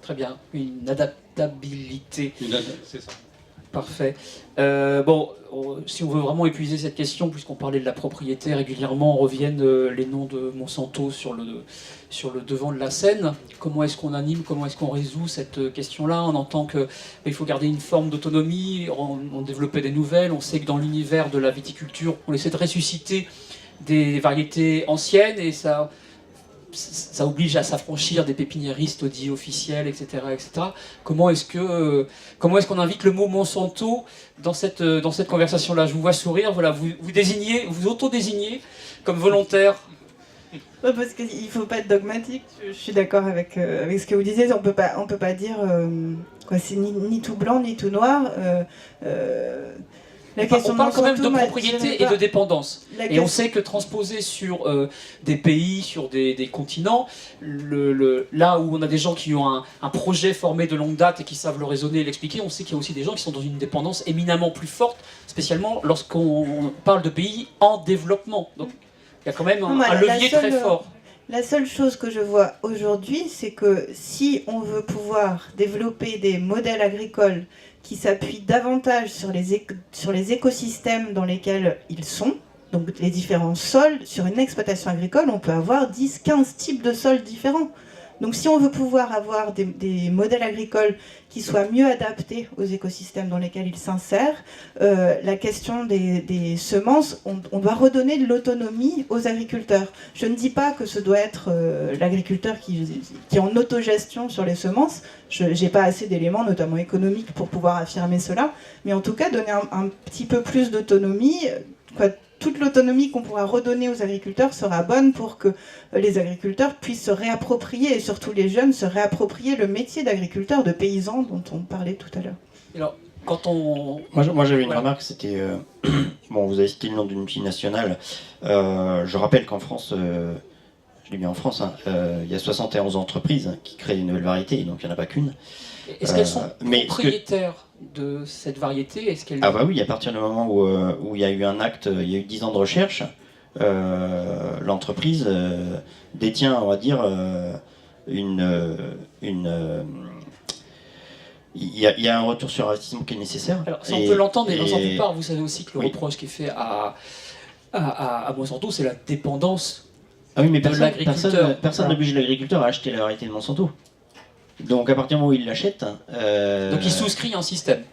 [SPEAKER 1] Très bien, une adaptabilité.
[SPEAKER 5] C'est ça.
[SPEAKER 1] Parfait. Si on veut vraiment épuiser cette question, puisqu'on parlait de la propriété, régulièrement reviennent les noms de Monsanto sur le devant de la scène. Comment est-ce qu'on anime, comment est-ce qu'on résout cette question-là? On entend qu'il faut garder une forme d'autonomie, on développait des nouvelles, on sait que dans l'univers de la viticulture, on essaie de ressusciter des variétés anciennes et ça oblige à s'affranchir des pépiniéristes dits officiels, etc., etc. Comment est-ce qu'on invite le mot Monsanto dans cette conversation-là? Je vous vois sourire, voilà, vous auto-désignez comme volontaire.
[SPEAKER 3] Parce qu'il ne faut pas être dogmatique, je suis d'accord avec ce que vous disiez, on peut pas dire c'est ni tout blanc ni tout noir.
[SPEAKER 1] On parle quand même de propriété et de dépendance. Et on sait que transposer sur des pays, sur des continents, là où on a des gens qui ont un projet formé de longue date et qui savent le raisonner et l'expliquer, on sait qu'il y a aussi des gens qui sont dans une dépendance éminemment plus forte, spécialement lorsqu'on parle de pays en développement. Donc il y a quand même un levier très fort.
[SPEAKER 3] La seule chose que je vois aujourd'hui, c'est que si on veut pouvoir développer des modèles agricoles qui s'appuient davantage sur les écosystèmes dans lesquels ils sont, donc les différents sols, sur une exploitation agricole, on peut avoir 10-15 types de sols différents. Donc si on veut pouvoir avoir des modèles agricoles qui soient mieux adaptés aux écosystèmes dans lesquels ils s'insèrent, la question des semences, on doit redonner de l'autonomie aux agriculteurs. Je ne dis pas que ce doit être l'agriculteur qui est en autogestion sur les semences, je n'ai pas assez d'éléments, notamment économiques, pour pouvoir affirmer cela, mais en tout cas donner un petit peu plus d'autonomie, toute l'autonomie qu'on pourra redonner aux agriculteurs sera bonne pour que les agriculteurs puissent se réapproprier, et surtout les jeunes, se réapproprier le métier d'agriculteur, de paysan dont on parlait tout à l'heure.
[SPEAKER 1] Alors, quand on...
[SPEAKER 4] Moi j'avais une remarque, c'était... bon, vous avez cité le nom d'une multinationale. Je rappelle qu'en France, je dis bien en France, il y a 71 entreprises qui créent une nouvelle variété, donc il n'y en a pas qu'une.
[SPEAKER 1] Est-ce qu'elles sont propriétaires de cette variété?
[SPEAKER 4] Ah bah oui, à partir du moment où il y a eu un acte, il y a eu 10 ans de recherche, l'entreprise détient, on va dire, il y a un retour sur investissement qui est nécessaire.
[SPEAKER 1] Alors ça, on peut l'entendre, mais dans un peu part, vous savez aussi que le reproche qui est fait à Monsanto, c'est la dépendance de l'agriculteur.
[SPEAKER 4] Personne n'oblige l'agriculteur à acheter la variété de Monsanto. Donc à partir du moment où il l'achète...
[SPEAKER 1] Donc il souscrit un système.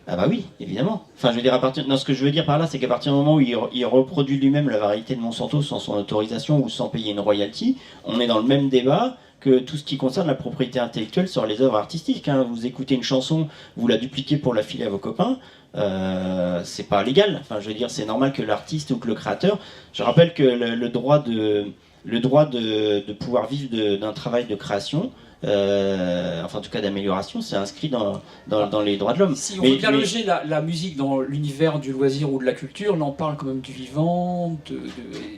[SPEAKER 4] Ah bah oui, évidemment. Enfin, je veux dire, ce que je veux dire par là, c'est qu'à partir du moment où il reproduit lui-même la variété de Monsanto sans son autorisation ou sans payer une royalty, on est dans le même débat que tout ce qui concerne la propriété intellectuelle sur les œuvres artistiques. Vous écoutez une chanson, vous la dupliquez pour la filer à vos copains, c'est pas légal. Enfin, je veux dire, c'est normal que l'artiste ou que le créateur... Je rappelle que le droit de pouvoir vivre d'un travail de création, enfin en tout cas d'amélioration, c'est inscrit dans les droits de l'homme.
[SPEAKER 1] Si on veut bien loger la musique dans l'univers du loisir ou de la culture, là on parle quand même du vivant,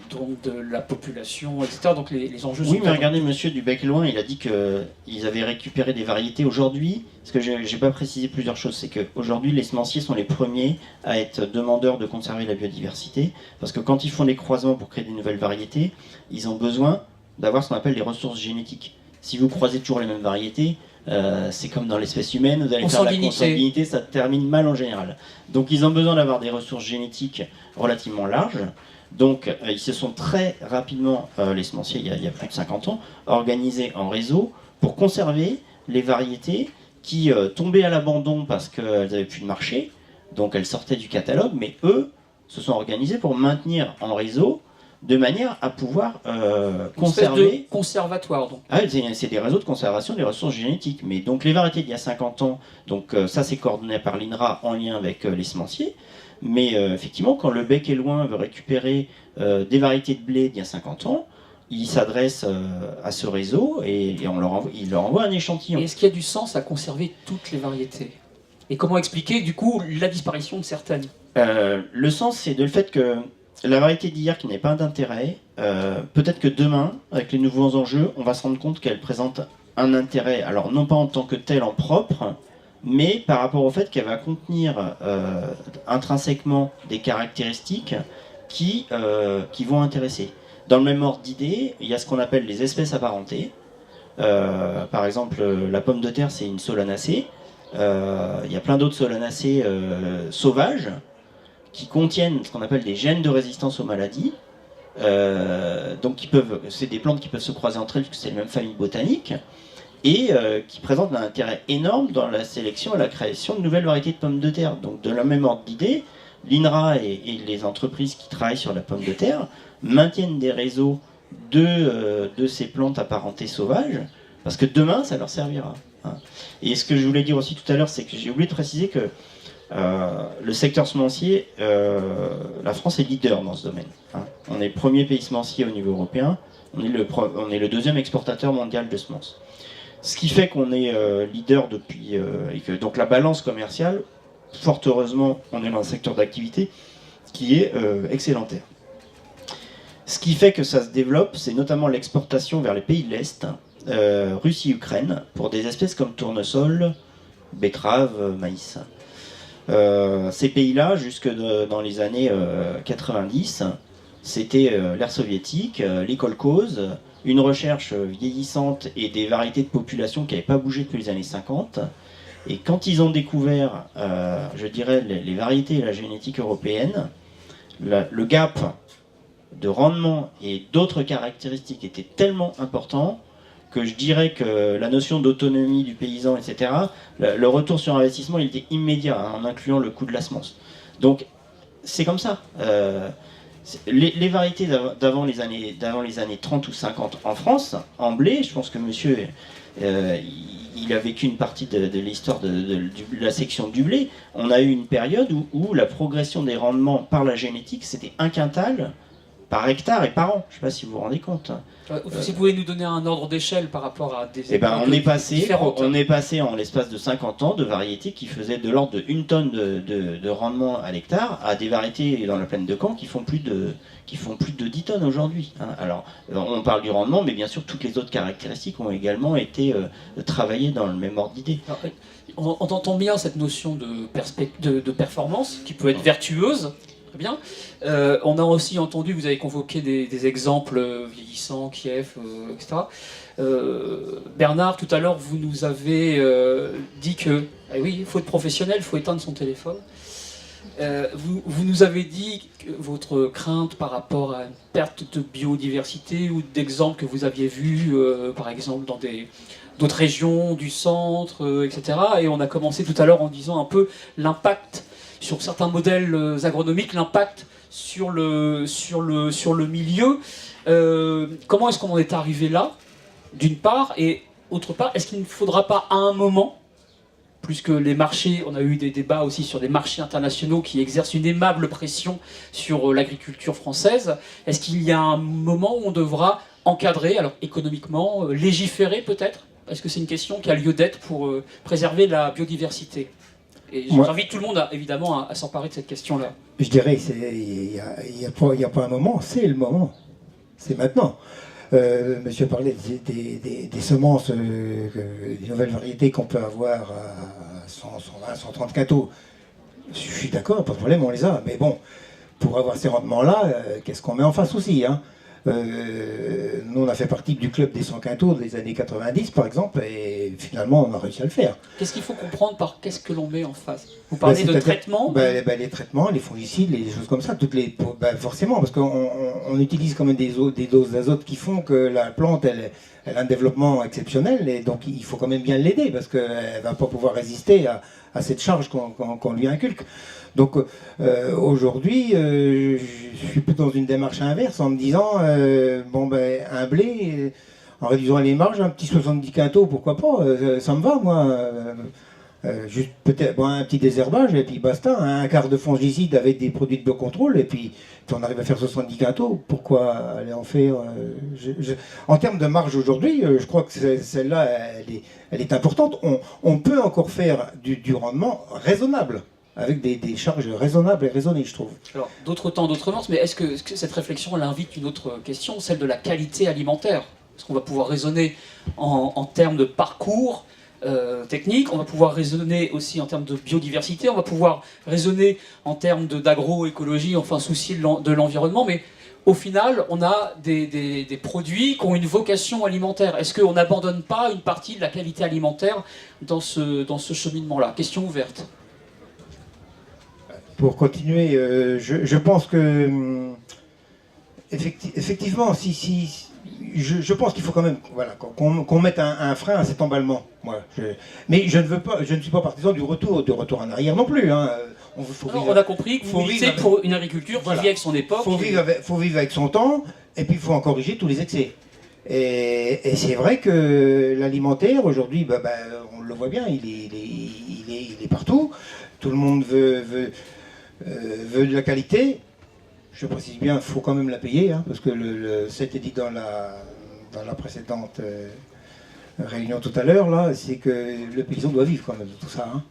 [SPEAKER 1] donc de la population, etc. Donc les enjeux sont...
[SPEAKER 4] Oui, mais regardez, monsieur Dubec-Loin, il a dit qu'ils avaient récupéré des variétés. Aujourd'hui, ce que j'ai pas précisé plusieurs choses, c'est qu'aujourd'hui les semenciers sont les premiers à être demandeurs de conserver la biodiversité, parce que quand ils font des croisements pour créer des nouvelles variétés, ils ont besoin d'avoir ce qu'on appelle les ressources génétiques. Si vous croisez toujours les mêmes variétés, c'est comme dans l'espèce humaine, vous allez faire la consanguinité, ça termine mal en général. Donc ils ont besoin d'avoir des ressources génétiques relativement larges. Donc ils se sont très rapidement, les semenciers, il y a plus de 50 ans, organisés en réseau pour conserver les variétés qui tombaient à l'abandon parce qu'elles n'avaient plus de marché, donc elles sortaient du catalogue, mais eux se sont organisés pour maintenir en réseau de manière à pouvoir conserver...
[SPEAKER 1] de conservatoire, donc.
[SPEAKER 4] Ah, c'est des réseaux de conservation des ressources génétiques. Mais donc les variétés d'il y a 50 ans, donc ça c'est coordonné par l'INRA en lien avec les semenciers. Mais effectivement, quand le Bec-et-Loing veut récupérer des variétés de blé d'il y a 50 ans, il s'adresse à ce réseau et il leur envoie un échantillon.
[SPEAKER 1] Et est-ce qu'il y a du sens à conserver toutes les variétés? Et comment expliquer du coup la disparition de certaines?
[SPEAKER 4] Le sens, c'est de le fait que la variété d'hier qui n'avait pas d'intérêt, peut-être que demain, avec les nouveaux enjeux, on va se rendre compte qu'elle présente un intérêt, alors non pas en tant que telle en propre, mais par rapport au fait qu'elle va contenir intrinsèquement des caractéristiques qui vont intéresser. Dans le même ordre d'idée, il y a ce qu'on appelle les espèces apparentées. Par exemple, la pomme de terre, c'est une solanacée. Il y a plein d'autres solanacées sauvages qui contiennent ce qu'on appelle des gènes de résistance aux maladies. Donc c'est des plantes qui peuvent se croiser entre elles puisque c'est la même famille botanique et qui présentent un intérêt énorme dans la sélection et la création de nouvelles variétés de pommes de terre. Donc de la même ordre d'idée, l'INRA et les entreprises qui travaillent sur la pomme de terre maintiennent des réseaux de ces plantes apparentées sauvages parce que demain ça leur servira. Et ce que je voulais dire aussi tout à l'heure, c'est que j'ai oublié de préciser que le secteur semencier, la France est leader dans ce domaine. On est le premier pays semencier au niveau européen, on est le deuxième exportateur mondial de semences. Ce qui fait qu'on est leader depuis, et que donc la balance commerciale, fort heureusement, on est dans un secteur d'activité qui est excédentaire. Ce qui fait que ça se développe, c'est notamment l'exportation vers les pays de l'Est, Russie-Ukraine, pour des espèces comme tournesol, betterave, maïs. Ces pays-là, jusque dans les années 90, c'était l'ère soviétique, les kolkhozes, une recherche vieillissante et des variétés de population qui n'avaient pas bougé depuis les années 50. Et quand ils ont découvert, je dirais, les variétés et la génétique européenne, le gap de rendement et d'autres caractéristiques était tellement important que je dirais que la notion d'autonomie du paysan, etc., le retour sur investissement, il était immédiat, en incluant le coût de la semence. Donc, c'est comme ça. Les variétés d'avant les années 30 ou 50 en France, en blé, je pense que monsieur, il a vécu une partie de l'histoire de la section du blé. On a eu une période où la progression des rendements par la génétique, c'était 1 quintal par hectare et par an. Je ne sais pas si vous vous rendez compte.
[SPEAKER 1] Si vous pouvez nous donner un ordre d'échelle par rapport à des...
[SPEAKER 4] on est passé en l'espace de 50 ans de variétés qui faisaient de l'ordre de 1 tonne de rendement à l'hectare à des variétés dans la plaine de Caen qui font plus de 10 tonnes aujourd'hui. Alors, on parle du rendement, mais bien sûr, toutes les autres caractéristiques ont également été travaillées dans le même ordre d'idée.
[SPEAKER 1] On entend bien cette notion de performance qui peut être vertueuse. Très bien. On a aussi entendu, vous avez convoqué des exemples vieillissants, Kiev, etc. Bernard, tout à l'heure, vous nous avez dit que, oui, il faut être professionnel, il faut éteindre son téléphone. Vous nous avez dit que votre crainte par rapport à une perte de biodiversité ou d'exemples que vous aviez vus, par exemple, dans d'autres régions du centre, etc. Et on a commencé tout à l'heure en disant un peu l'impact sur certains modèles agronomiques, l'impact sur le milieu. Comment est-ce qu'on en est arrivé là, d'une part, et autre part, est-ce qu'il ne faudra pas à un moment, plus que les marchés, on a eu des débats aussi sur des marchés internationaux qui exercent une aimable pression sur l'agriculture française, est-ce qu'il y a un moment où on devra encadrer, alors économiquement, légiférer peut-être, Est-ce que c'est une question qui a lieu d'être pour préserver la biodiversité? Et j'invite tout le monde, évidemment, à s'emparer de cette question-là.
[SPEAKER 2] Je dirais qu'il n'y a pas un moment, c'est le moment. C'est maintenant. Monsieur parlait des semences, des nouvelles variétés qu'on peut avoir à 100, 120, 130 quintaux. Je suis d'accord, pas de problème, on les a. Mais bon, pour avoir ces rendements-là, qu'est-ce qu'on met en face aussi, hein? Nous, on a fait partie du club des 100 quintaux des années 90, par exemple, et finalement, on a réussi à le faire.
[SPEAKER 1] Qu'est-ce qu'il faut comprendre par qu'est-ce que l'on met en face? Vous parlez de traitement?
[SPEAKER 2] Les traitements, les fongicides, les choses comme ça, forcément, parce qu'on utilise quand même des doses d'azote qui font que la plante, elle a un développement exceptionnel, et donc il faut quand même bien l'aider, parce qu'elle ne va pas pouvoir résister à cette charge qu'on lui inculque. Donc aujourd'hui, je suis plutôt dans une démarche inverse en me disant, un blé, en réduisant les marges, un petit 70 quintaux, pourquoi pas, ça me va, moi. Juste peut-être un petit désherbage, et puis basta, un quart de fongicide avec des produits de biocontrôle, et puis on arrive à faire 70 quintaux, pourquoi aller en faire En termes de marge aujourd'hui, je crois que celle-là, elle est importante. On peut encore faire du rendement raisonnable, avec des charges raisonnables et raisonnées, je trouve.
[SPEAKER 1] Alors, d'autres temps, d'autres mœurs, mais est-ce que cette réflexion, elle invite une autre question, celle de la qualité alimentaire? Parce qu'on va pouvoir raisonner en termes de parcours technique, on va pouvoir raisonner aussi en termes de biodiversité, on va pouvoir raisonner en termes d'agroécologie, enfin souci de l'environnement, mais au final, on a des produits qui ont une vocation alimentaire. Est-ce qu'on n'abandonne pas une partie de la qualité alimentaire dans ce cheminement-là? Question ouverte.
[SPEAKER 2] Pour continuer, je pense que effectivement, je pense qu'il faut quand même qu'on mette un frein à cet emballement. Mais je ne suis pas partisan du retour en arrière non plus. Hein.
[SPEAKER 1] On a compris que vous militez pour une agriculture qui vit avec son époque.
[SPEAKER 2] Il faut vivre avec son temps, et puis il faut en corriger tous les excès. Et c'est vrai que l'alimentaire, aujourd'hui, on le voit bien, il est partout. Tout le monde veut de la qualité. Je précise bien, il faut quand même la payer, hein, parce que c'était dit dans la précédente réunion tout à l'heure, là, c'est que le paysan doit vivre quand même de tout ça. Il ne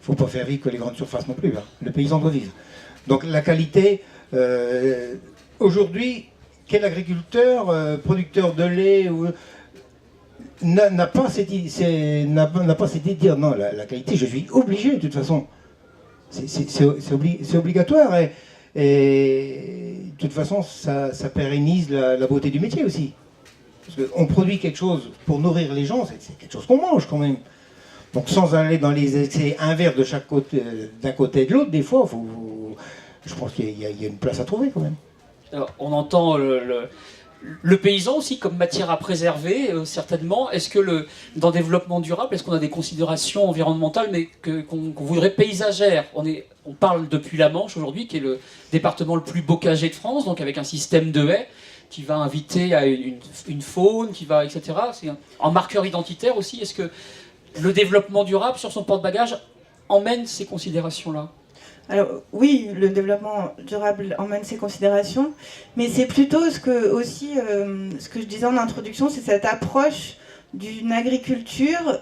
[SPEAKER 2] faut pas faire vivre que les grandes surfaces non plus. Hein. Le paysan doit vivre. Donc la qualité, aujourd'hui, quel agriculteur, producteur de lait, n'a pas cette idée de dire non, la qualité, je suis obligé de toute façon. C'est obligatoire. Et de toute façon, ça pérennise la beauté du métier aussi. Parce qu'on produit quelque chose pour nourrir les gens, c'est quelque chose qu'on mange quand même. Donc sans aller dans les excès inverses de chaque côté, d'un côté et de l'autre, des fois, je pense qu'il y a une place à trouver quand même.
[SPEAKER 1] Alors, on entend le paysan aussi comme matière à préserver, certainement. Est-ce que dans le développement durable, est-ce qu'on a des considérations environnementales, mais qu'on voudrait paysagères? On parle depuis la Manche aujourd'hui, qui est le département le plus bocagé de France, donc avec un système de haies qui va inviter à une faune, etc. C'est un marqueur identitaire aussi. Est-ce que le développement durable, sur son porte-bagages, emmène ces considérations-là?
[SPEAKER 3] Alors oui, le développement durable emmène ces considérations, mais c'est plutôt ce que je disais en introduction, c'est cette approche d'une agriculture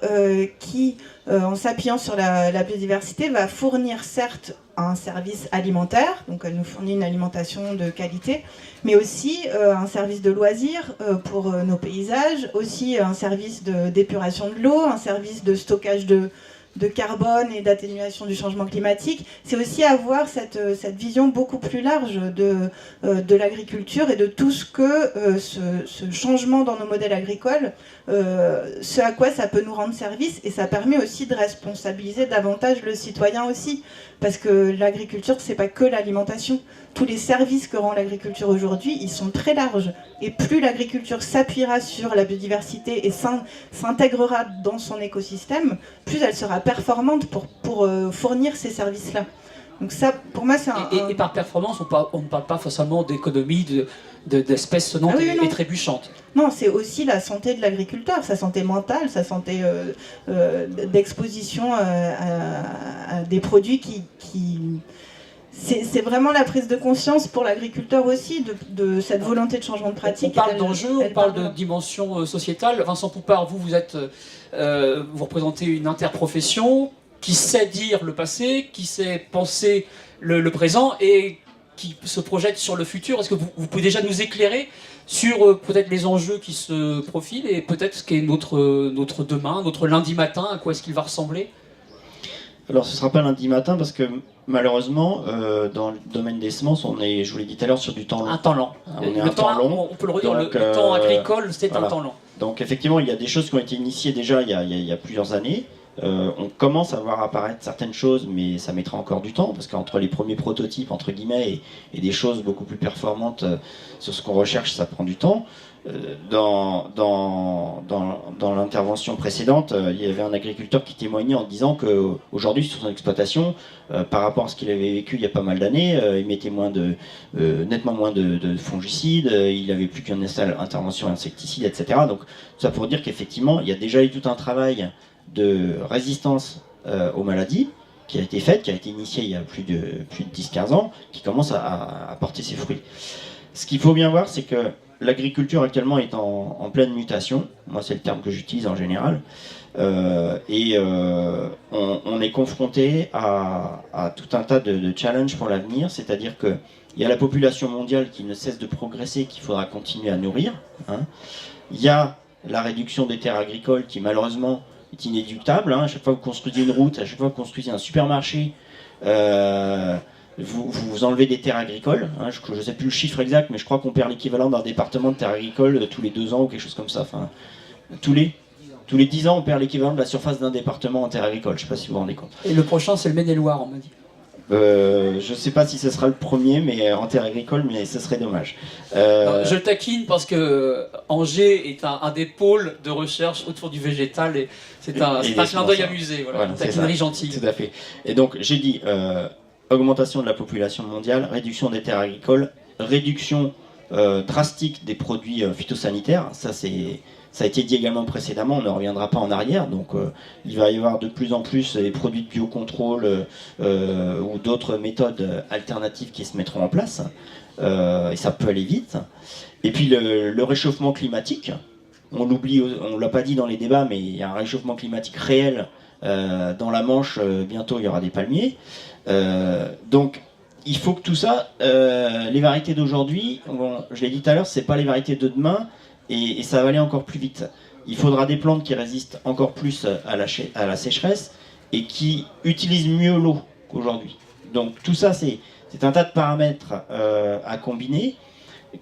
[SPEAKER 3] qui, en s'appuyant sur la biodiversité, va fournir certes un service alimentaire, donc elle nous fournit une alimentation de qualité, mais aussi un service de loisirs pour nos paysages, aussi un service d'épuration de l'eau, un service de stockage de carbone et d'atténuation du changement climatique. C'est aussi avoir cette vision beaucoup plus large de l'agriculture et de tout ce que ce changement dans nos modèles agricoles, ce à quoi ça peut nous rendre service, et ça permet aussi de responsabiliser davantage le citoyen aussi, parce que l'agriculture, c'est pas que l'alimentation. Tous les services que rend l'agriculture aujourd'hui, ils sont très larges. Et plus l'agriculture s'appuiera sur la biodiversité et s'intégrera dans son écosystème, plus elle sera performante pour fournir ces services-là. Donc ça, pour moi, c'est
[SPEAKER 1] Et par performance, on ne parle pas forcément d'économie d'espèces sonnantes et trébuchantes.
[SPEAKER 3] Non, c'est aussi la santé de l'agriculteur, sa santé mentale, sa santé d'exposition à des produits qui c'est vraiment la prise de conscience pour l'agriculteur aussi de cette volonté de changement de pratique.
[SPEAKER 1] On parle d'enjeux, on parle de dimension sociétale. Vincent Poupart, vous représentez une interprofession qui sait dire le passé, qui sait penser le présent et qui se projette sur le futur. Est-ce que vous pouvez déjà nous éclairer sur peut-être les enjeux qui se profilent et peut-être ce qu'est notre demain, notre lundi matin, à quoi est-ce qu'il va ressembler?
[SPEAKER 4] Alors ce ne sera pas lundi matin parce que malheureusement dans le domaine des semences on est, je vous l'ai dit tout à l'heure, sur du temps long.
[SPEAKER 1] Un temps lent.
[SPEAKER 4] Un temps long.
[SPEAKER 1] On peut le redire,
[SPEAKER 4] donc,
[SPEAKER 1] le temps agricole c'est
[SPEAKER 4] voilà.
[SPEAKER 1] un temps long.
[SPEAKER 4] Donc effectivement il y a des choses qui ont été initiées déjà il y a plusieurs années. On commence à voir apparaître certaines choses, mais ça mettra encore du temps, parce qu'entre les premiers prototypes, entre guillemets, et des choses beaucoup plus performantes sur ce qu'on recherche, ça prend du temps. Dans l'intervention précédente, il y avait un agriculteur qui témoignait en disant qu'aujourd'hui, sur son exploitation, par rapport à ce qu'il avait vécu il y a pas mal d'années, il mettait nettement moins de fongicides, il n'avait plus qu'une intervention insecticide, etc. Donc, ça pour dire qu'effectivement, il y a déjà eu tout un travail de résistance aux maladies qui a été faite, qui a été initiée il y a plus de 10-15 ans, qui commence à porter ses fruits. Ce qu'il faut bien voir, c'est que l'agriculture actuellement est en pleine mutation, moi c'est le terme que j'utilise en général, on est confronté à tout un tas de challenges pour l'avenir, c'est-à-dire qu'il y a la population mondiale qui ne cesse de progresser, qu'il faudra continuer à nourrir, hein. Il y a la réduction des terres agricoles qui malheureusement est inéluctable, hein. À chaque fois que vous construisez une route, à chaque fois que vous construisez un supermarché, vous enlevez des terres agricoles, hein. Je ne sais plus le chiffre exact, mais je crois qu'on perd l'équivalent d'un département de terres agricoles tous les 2 ans ou quelque chose comme ça. Enfin, tous les 10 ans, on perd l'équivalent de la surface d'un département en terres agricoles. Je ne sais pas si vous vous rendez compte.
[SPEAKER 1] Et le prochain, c'est le Maine-et-Loire, on m'a dit.
[SPEAKER 4] Je ne sais pas si ce sera le premier, mais en terres agricoles, mais ce serait dommage.
[SPEAKER 1] Non, je taquine parce que Angers est un des pôles de recherche autour du végétal et c'est un clin d'œil amusé, voilà, une taquinerie gentille.
[SPEAKER 4] Tout à fait. Et donc j'ai dit augmentation de la population mondiale, réduction des terres agricoles, réduction drastique des produits phytosanitaires. Ça a été dit également précédemment, on ne reviendra pas en arrière, donc il va y avoir de plus en plus des produits de biocontrôle ou d'autres méthodes alternatives qui se mettront en place, et ça peut aller vite. Et puis le réchauffement climatique, on l'oublie, on ne l'a pas dit dans les débats, mais il y a un réchauffement climatique réel dans la Manche, bientôt il y aura des palmiers. Donc il faut que tout ça, les variétés d'aujourd'hui, je l'ai dit tout à l'heure, c'est pas les variétés de demain, et ça va aller encore plus vite. Il faudra des plantes qui résistent encore plus à la sécheresse et qui utilisent mieux l'eau qu'aujourd'hui. Donc tout ça, c'est un tas de paramètres à combiner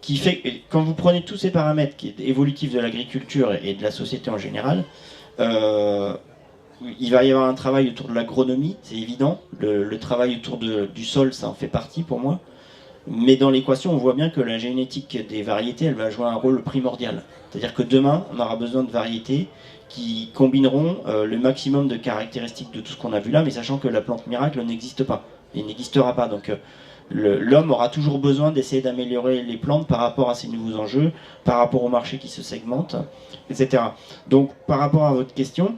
[SPEAKER 4] qui fait que quand vous prenez tous ces paramètres qui sont évolutifs de l'agriculture et de la société en général, il va y avoir un travail autour de l'agronomie, c'est évident. Le travail autour du sol, ça en fait partie pour moi. Mais dans l'équation, on voit bien que la génétique des variétés, elle va jouer un rôle primordial. C'est-à-dire que demain, on aura besoin de variétés qui combineront le maximum de caractéristiques de tout ce qu'on a vu là, mais sachant que la plante miracle n'existe pas, et n'existera pas. Donc l'homme aura toujours besoin d'essayer d'améliorer les plantes par rapport à ces nouveaux enjeux, par rapport au marché qui se segmente, etc. Donc par rapport à votre question,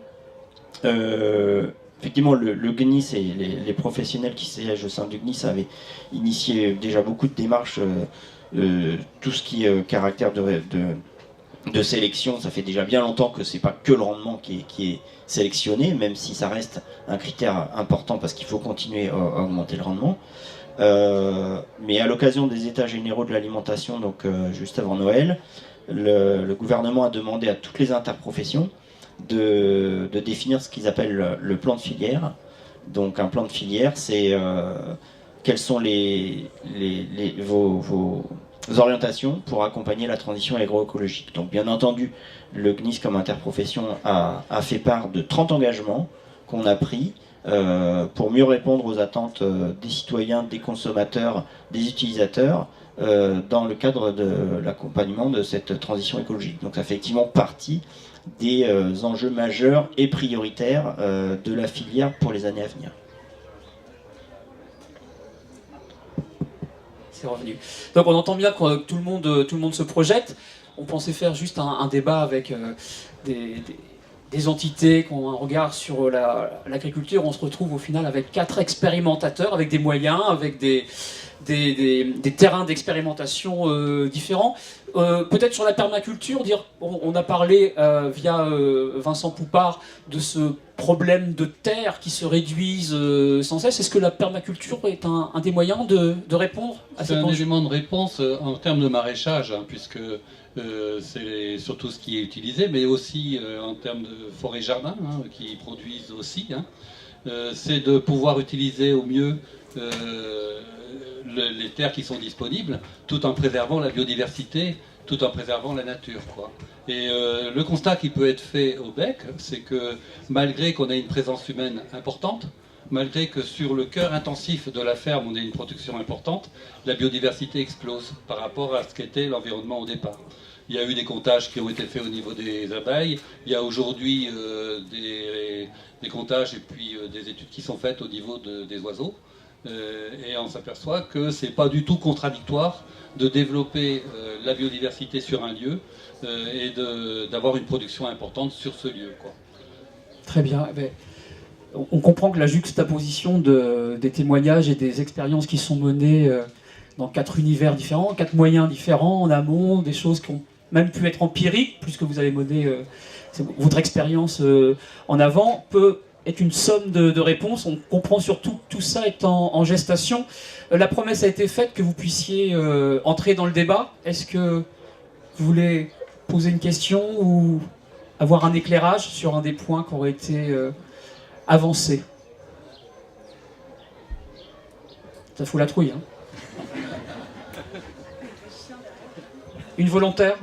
[SPEAKER 4] effectivement, le GNIS et les professionnels qui siègent au sein du GNIS avaient initié déjà beaucoup de démarches, tout ce qui est caractère de sélection. Ça fait déjà bien longtemps que c'est pas que le rendement qui est sélectionné, même si ça reste un critère important parce qu'il faut continuer à augmenter le rendement. Mais à l'occasion des états généraux de l'alimentation, donc juste avant Noël, le gouvernement a demandé à toutes les interprofessions de définir ce qu'ils appellent le plan de filière. Donc un plan de filière, c'est quelles sont vos orientations pour accompagner la transition agroécologique. Donc bien entendu, le GNIS comme interprofession a fait part de 30 engagements qu'on a pris pour mieux répondre aux attentes des citoyens, des consommateurs, des utilisateurs dans le cadre de l'accompagnement de cette transition écologique. Donc ça fait effectivement partie des enjeux majeurs et prioritaires de la filière pour les années à venir.
[SPEAKER 1] C'est revenu. Donc on entend bien que tout le monde se projette. On pensait faire juste un débat avec des entités qui ont un regard sur l'agriculture, on se retrouve au final avec 4 expérimentateurs, avec des moyens, avec des terrains d'expérimentation différents. Peut-être sur la permaculture, on a parlé via Vincent Poupart de ce problème de terre qui se réduisent sans cesse. Est-ce que la permaculture est un des moyens de répondre à
[SPEAKER 5] C'est
[SPEAKER 1] cette
[SPEAKER 5] un élément de réponse en termes de maraîchage, hein, puisque c'est surtout ce qui est utilisé, mais aussi en termes de forêt-jardin, hein, qui produisent aussi. Hein. C'est de pouvoir utiliser au mieux les terres qui sont disponibles, tout en préservant la biodiversité, tout en préservant la nature, quoi. Et le constat qui peut être fait au Bec, c'est que malgré qu'on ait une présence humaine importante, malgré que sur le cœur intensif de la ferme on ait une production importante, la biodiversité explose par rapport à ce qu'était l'environnement au départ. Il y a eu des comptages qui ont été faits au niveau des abeilles, il y a aujourd'hui des comptages et puis des études qui sont faites au niveau des oiseaux. Et on s'aperçoit que c'est pas du tout contradictoire de développer la biodiversité sur un lieu et d'avoir une production importante sur ce lieu, quoi.
[SPEAKER 1] Très bien. On comprend que la juxtaposition des témoignages et des expériences qui sont menées dans 4 univers différents, 4 moyens différents en amont, des choses qui ont même pu être empiriques, puisque vous avez mené votre expérience en avant, peut être une somme de réponses. On comprend surtout que tout ça est en gestation. La promesse a été faite que vous puissiez entrer dans le débat. Est-ce que vous voulez poser une question ou avoir un éclairage sur un des points qui auraient été avancés? Ça fout la trouille, hein. Une volontaire?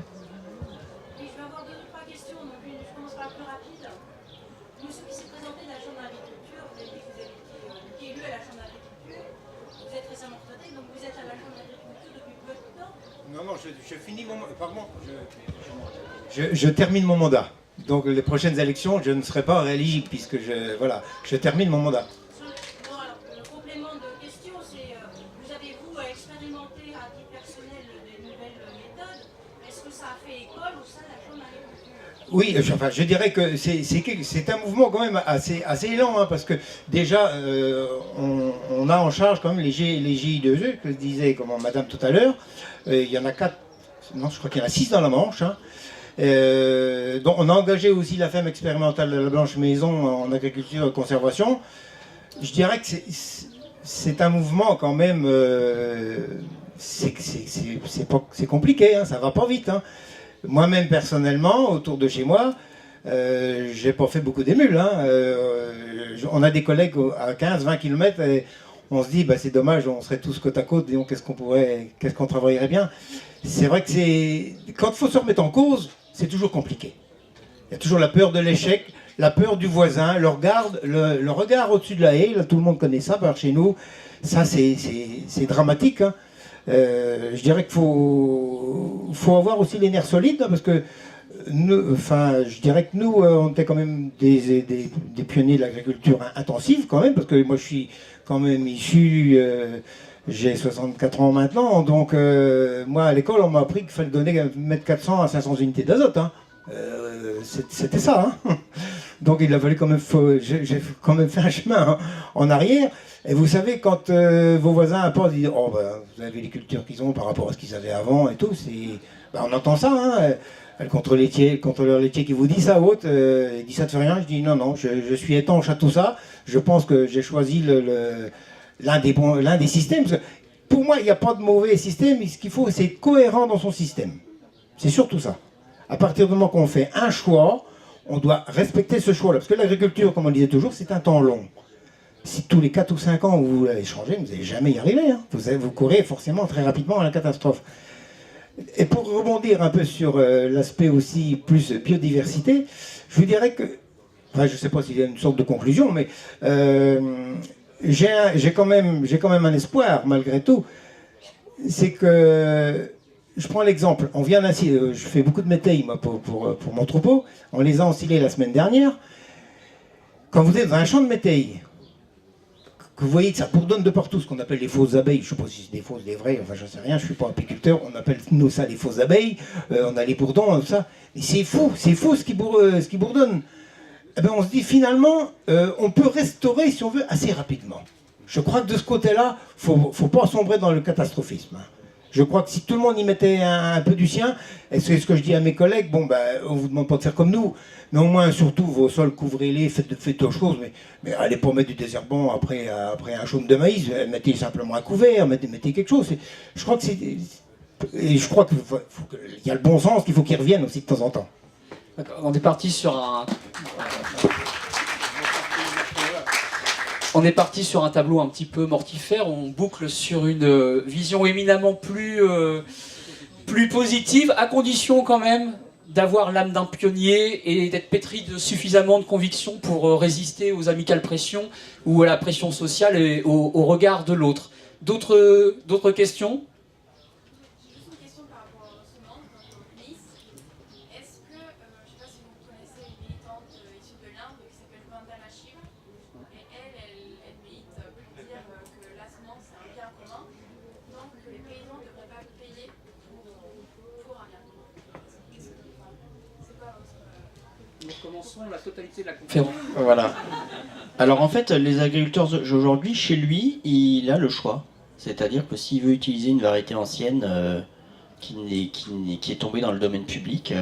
[SPEAKER 6] Oui, je vais avoir 2 ou 3 questions, donc je commence par la plus rapide. Monsieur qui s'est présenté de la Chambre d'agriculture, vous avez dit que vous avez été élu à la Chambre d'agriculture, vous êtes récemment retraité, donc vous êtes à la Chambre d'agriculture depuis peu de temps.
[SPEAKER 2] Non, je finis mon pardon, je termine mon mandat. Donc les prochaines élections, je ne serai pas rééligible puisque je termine mon mandat.
[SPEAKER 6] Bon, alors, le complément de question, c'est vous avez-vous expérimenté à titre personnel des nouvelles méthodes? Est-ce que ça a fait école au sein de la Chambre d'agriculture?
[SPEAKER 2] Oui, je dirais que c'est un mouvement quand même assez lent, hein, parce que déjà, on a en charge quand même les GI2E, que disait Madame tout à l'heure. Il y en a 4, non, je crois qu'il y en a 6 dans la Manche. Hein. Donc on a engagé aussi la ferme expérimentale de la Blanche Maison en agriculture et conservation. Je dirais que c'est un mouvement quand même, c'est compliqué, hein, ça va pas vite. Hein. Moi-même personnellement, autour de chez moi, j'ai pas fait beaucoup d'émules. Hein. On a des collègues à 15-20 km et on se dit c'est dommage, on serait tous côte à côte, disons qu'est-ce qu'on travaillerait bien. C'est vrai que quand il faut se remettre en cause, c'est toujours compliqué. Il y a toujours la peur de l'échec, la peur du voisin, le regard au-dessus de la haie, là, tout le monde connaît ça par chez nous, ça c'est dramatique. Hein. Je dirais qu'il faut avoir aussi les nerfs solides, hein, parce que je dirais que nous, on était quand même des pionniers de l'agriculture intensive quand même, parce que moi je suis quand même issu, j'ai 64 ans maintenant, donc moi à l'école on m'a appris qu'il fallait mettre 400 à 500 unités d'azote. Hein. C'était ça. Hein. Donc il a fallu quand même, j'ai quand même fait un chemin en arrière. Et vous savez, quand vos voisins apportent, ils disent vous avez les cultures qu'ils ont par rapport à ce qu'ils avaient avant et tout, on entend ça. Hein. Le contrôleur laitier qui vous dit ça, il dit ça ne fait rien. Je dis non, je suis étanche à tout ça. Je pense que j'ai choisi l'un des systèmes. Parce que pour moi, il n'y a pas de mauvais système. Ce qu'il faut, c'est être cohérent dans son système. C'est surtout ça. À partir du moment qu'on fait un choix, on doit respecter ce choix-là. Parce que l'agriculture, comme on le disait toujours, c'est un temps long. Si tous les 4 ou 5 ans vous l'avez changé, vous n'allez jamais y arriver. Hein. Vous courez forcément très rapidement à la catastrophe. Et pour rebondir un peu sur l'aspect aussi plus biodiversité, je vous dirais que, je ne sais pas s'il y a une sorte de conclusion, mais j'ai quand même un espoir malgré tout. C'est que, je prends l'exemple, on vient je fais beaucoup de métailles moi, pour mon troupeau, on les a ensilés la semaine dernière. Quand vous êtes dans un champ de métailles, que vous voyez que ça bourdonne de partout, ce qu'on appelle les fausses abeilles, je ne sais pas si c'est des fausses, des vraies, je ne sais rien, je ne suis pas apiculteur, on appelle nous ça les fausses abeilles, on a les bourdons, tout ça. Et c'est fou ce qui bourdonne. eh ben, on se dit finalement, on peut restaurer, si on veut, assez rapidement. Je crois que de ce côté-là, il ne faut pas sombrer dans le catastrophisme. Je crois que si tout le monde y mettait un peu du sien, et c'est ce que je dis à mes collègues, bon, ben, on ne vous demande pas de faire comme nous, mais au moins, surtout, vos sols, couvrez-les, faites autre chose, mais allez pas mettre du désherbant après un chaume de maïs, mettez simplement un couvert, mettez quelque chose. Je crois que et je crois qu'il y a le bon sens qu'il faut qu'il revienne aussi de temps en temps.
[SPEAKER 1] On est parti sur un tableau un petit peu mortifère. On boucle sur une vision éminemment plus positive, à condition quand même d'avoir l'âme d'un pionnier et d'être pétri de suffisamment de conviction pour résister aux amicales pressions ou à la pression sociale et au regard de l'autre. D'autres questions ?
[SPEAKER 6] Juste une question par rapport aux semences, donc au maïs. Est-ce que, je ne sais pas si vous connaissez une militante issue de l'Inde qui s'appelle Vandana Shiv, et elle milite pour dire que la semence c'est un bien commun, donc que les paysans ne devraient pas payer pour un bien commun. C'est quoi votre...
[SPEAKER 1] Nous commençons la totalité de la conférence.
[SPEAKER 4] Voilà. Alors en fait, les agriculteurs aujourd'hui, chez lui, il a le choix. C'est-à-dire que s'il veut utiliser une variété ancienne qui est tombée dans le domaine public,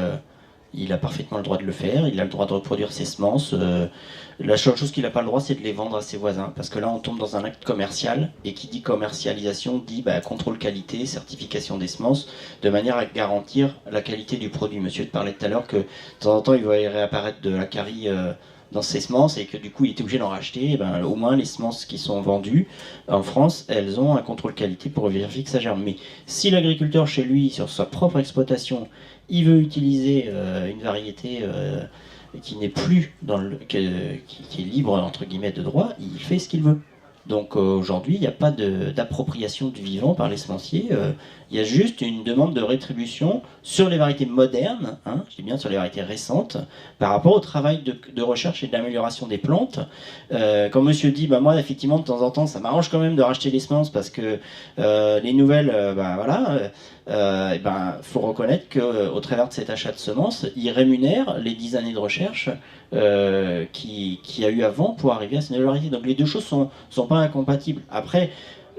[SPEAKER 4] il a parfaitement le droit de le faire, il a le droit de reproduire ses semences. La seule chose qu'il n'a pas le droit, c'est de les vendre à ses voisins. Parce que là, on tombe dans un acte commercial, et qui dit commercialisation dit contrôle qualité, certification des semences, de manière à garantir la qualité du produit. Monsieur te parlait tout à l'heure que de temps en temps, il va y réapparaître de la carie dans ses semences, et que du coup, il était obligé d'en racheter. Au moins, les semences qui sont vendues en France, elles ont un contrôle qualité pour vérifier que ça germe. Mais si l'agriculteur, chez lui, sur sa propre exploitation, il veut utiliser une variété qui n'est plus qui est libre entre guillemets de droit, il fait ce qu'il veut. Donc aujourd'hui, il n'y a pas d'appropriation du vivant par les semenciers. Il y a juste une demande de rétribution sur les variétés modernes, je dis bien sur les variétés récentes, par rapport au travail de recherche et d'amélioration des plantes. Quand monsieur dit, moi effectivement de temps en temps, ça m'arrange quand même de racheter les semences parce que les nouvelles, faut reconnaître qu'au travers de cet achat de semences, il rémunère les 10 années de recherche qu'il y a eu avant pour arriver à cette nouvelle variété. Donc les deux choses sont pas incompatibles. Après,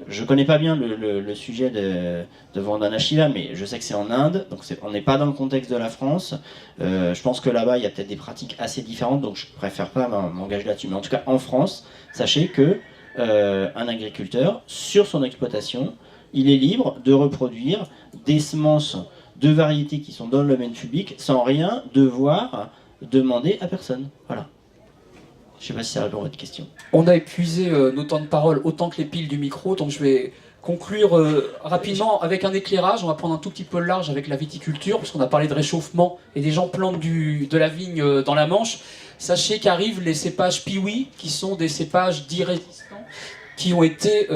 [SPEAKER 4] je connais pas bien le sujet de Vandana Shiva, mais je sais que c'est en Inde, donc on n'est pas dans le contexte de la France. Je pense que là-bas, il y a peut-être des pratiques assez différentes, donc je préfère pas m'engager là-dessus. Mais en tout cas, en France, sachez que un agriculteur, sur son exploitation, il est libre de reproduire des semences de variétés qui sont dans le domaine public sans rien devoir demander à personne. Voilà. Je ne sais pas si ça répond à votre question.
[SPEAKER 1] On a épuisé nos temps de parole autant que les piles du micro, donc je vais conclure rapidement avec un éclairage. On va prendre un tout petit peu large avec la viticulture, puisqu'on a parlé de réchauffement et des gens plantent de la vigne dans la Manche. Sachez qu'arrivent les cépages Piwi, qui sont des cépages dits résistants, qui ont été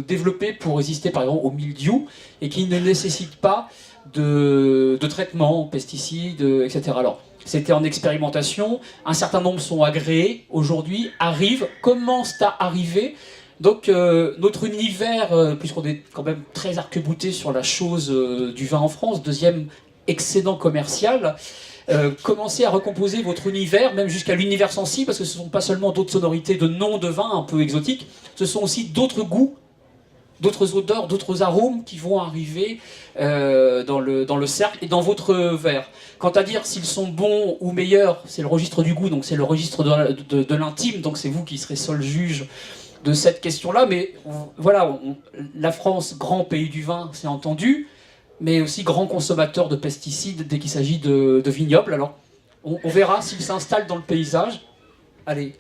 [SPEAKER 1] développés pour résister par exemple au mildiou et qui ne nécessitent pas de traitement, pesticides, etc. Alors, c'était en expérimentation, un certain nombre sont agréés, aujourd'hui, arrivent, commencent à arriver. Donc notre univers, puisqu'on est quand même très arc-bouté sur la chose du vin en France, deuxième excédent commercial, commencez à recomposer votre univers, même jusqu'à l'univers sensible, parce que ce ne sont pas seulement d'autres sonorités de noms de vins un peu exotiques, ce sont aussi d'autres goûts, d'autres odeurs, d'autres arômes qui vont arriver dans le cercle et dans votre verre. Quant à dire s'ils sont bons ou meilleurs, c'est le registre du goût, donc c'est le registre de l'intime, donc c'est vous qui serez seul juge de cette question-là. Mais voilà, la France, grand pays du vin, c'est entendu, mais aussi grand consommateur de pesticides dès qu'il s'agit de vignobles. Alors, on verra s'ils s'installent dans le paysage. Allez,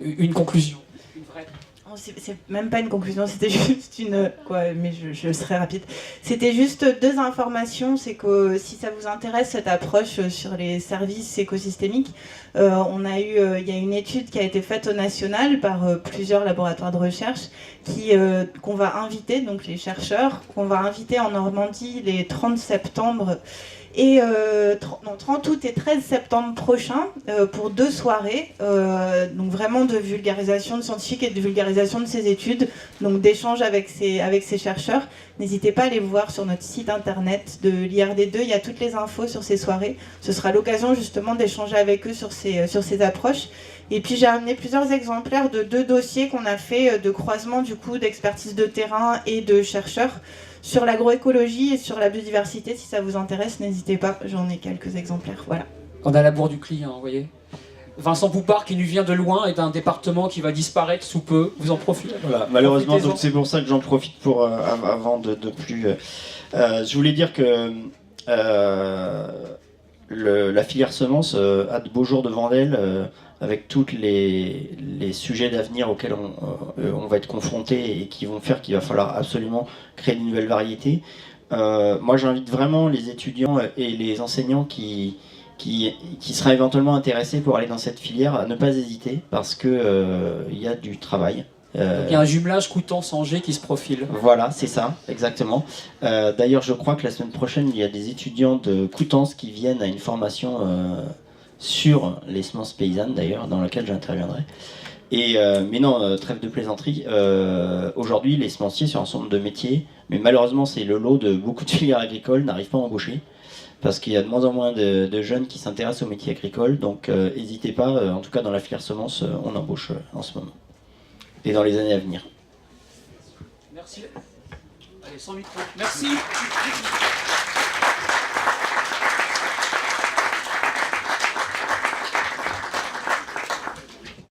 [SPEAKER 1] une conclusion. Une vraie.
[SPEAKER 3] C'est même pas une conclusion, c'était juste mais je serai rapide. C'était juste deux informations, c'est que si ça vous intéresse cette approche sur les services écosystémiques, il y a une étude qui a été faite au national par plusieurs laboratoires de recherche qu'on va inviter, donc les chercheurs, qu'on va inviter en Normandie les 30 septembre et 30 août et 13 septembre prochains pour 2 soirées, donc vraiment de vulgarisation de scientifique et de vulgarisation réalisation de ces études, donc d'échanges avec ces chercheurs. N'hésitez pas à aller voir sur notre site internet de l'IRD2, il y a toutes les infos sur ces soirées. Ce sera l'occasion justement d'échanger avec eux sur ces approches. Et puis j'ai amené plusieurs exemplaires de 2 dossiers qu'on a fait de croisement du coup d'expertise de terrain et de chercheurs sur l'agroécologie et sur la biodiversité. Si ça vous intéresse, n'hésitez pas, j'en ai quelques exemplaires. Voilà.
[SPEAKER 1] On a la bourre du client, vous voyez. Vincent Poupard qui nous vient de loin et d'un département qui va disparaître sous peu. Vous en profitez.
[SPEAKER 4] Voilà, malheureusement,
[SPEAKER 1] Profitez-en.
[SPEAKER 4] donc c'est pour ça que j'en profite pour avant de plus. Je voulais dire que la filière semence a de beaux jours devant elle, avec tous les sujets d'avenir auxquels on va être confronté et qui vont faire qu'il va falloir absolument créer de nouvelles variétés. Moi, j'invite vraiment les étudiants et les enseignants qui seraient éventuellement intéressés pour aller dans cette filière à ne pas hésiter, parce que il y a du travail.
[SPEAKER 1] Il y a un jumelage Coutances-Angers qui se profile.
[SPEAKER 4] Voilà, c'est ça, exactement. D'ailleurs, je crois que la semaine prochaine, il y a des étudiants de Coutances qui viennent à une formation sur les semences paysannes, d'ailleurs, dans laquelle j'interviendrai. Mais non, trêve de plaisanterie. Aujourd'hui, les semenciers sur un certain nombre de métiers, mais malheureusement, c'est le lot de beaucoup de filières agricoles, n'arrivent pas à embaucher, parce qu'il y a de moins en moins de jeunes qui s'intéressent aux métiers agricoles. Donc, n'hésitez pas, en tout cas dans la filière semence, on embauche en ce moment. Et dans les années à venir.
[SPEAKER 1] Merci. Allez, sans micro. Merci.